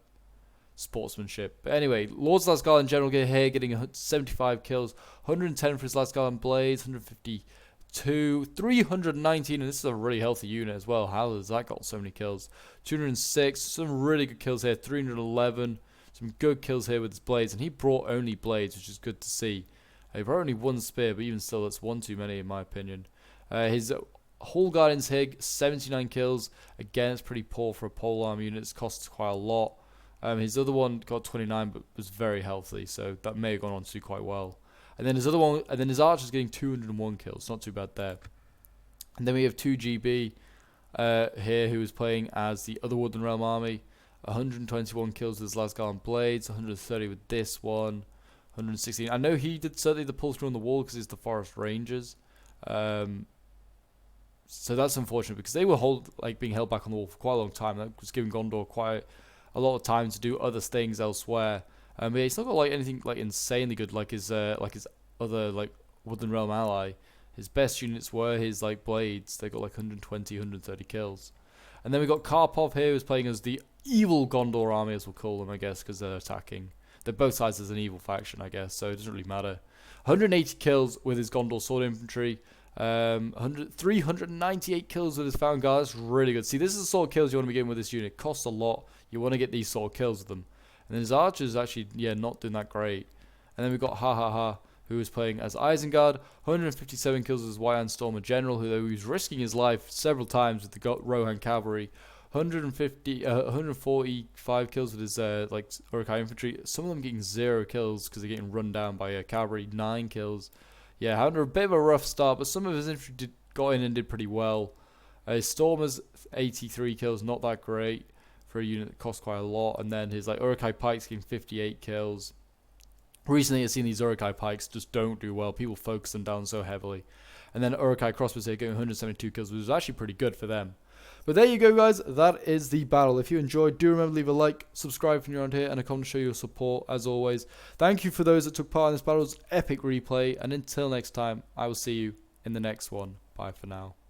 sportsmanship. But anyway, Lord's Last Guard in general here getting 75 kills, 110 for his Last Guard Blades, 152, 319, and this is a really healthy unit as well. How has that got so many kills? 206, some really good kills here, 311, some good kills here with his blades, and he brought only blades, which is good to see. He brought only one spear, but even still, that's one too many in my opinion. His Hall Guardians here, 79 kills. Again, it's pretty poor for a polearm unit. It costs quite a lot. His other one got 29, but was very healthy, so that may have gone on to do quite well. And then his Archer's getting 201 kills. Not too bad there. And then we have 2GB here, who is playing as the other Woodland Realm army. 121 kills with his Last Guard Blades, 130 with this one, 116. I know he did certainly the pull through on the wall because he's the Forest Rangers. So that's unfortunate because they were being held back on the wall for quite a long time. That was giving Gondor quite a lot of time to do other things elsewhere. But he's not got anything insanely good like his other Woodland Realm ally. His best units were his blades. They got 120, 130 kills. And then we got Karpov here, who's playing as the evil Gondor army, as we'll call them, I guess, because they're attacking. They're both sides as an evil faction, I guess, so it doesn't really matter. 180 kills with his Gondor Sword Infantry. 398 kills with his Fountain Guard. That's really good. See, this is the sort of kills you want to be getting with this unit. Costs a lot. You want to get these sort of kills with them. And then his Archers actually, not doing that great. And then we've got Ha, who is playing as Isengard. 157 kills with his White Stormer General, who was risking his life several times with the Rohan Cavalry. 145 kills with his Uruk-hai Infantry. Some of them getting 0 kills because they're getting run down by cavalry. 9 kills. Yeah, having a bit of a rough start, but some of his infantry got in and did pretty well. His Stormers, 83 kills, not that great. for a unit that costs quite a lot. And then his like Uruk-hai pikes getting 58 kills. Recently, I've seen these Uruk-hai pikes just don't do well. People focus them down so heavily. And then Uruk-hai crossbows here getting 172 kills, which is actually pretty good for them. But there you go, guys. That is the battle. If you enjoyed, do remember to leave a like, subscribe if you're around here, and a comment to show your support, as always. Thank you for those that took part in this battle's epic replay. And until next time, I will see you in the next one. Bye for now.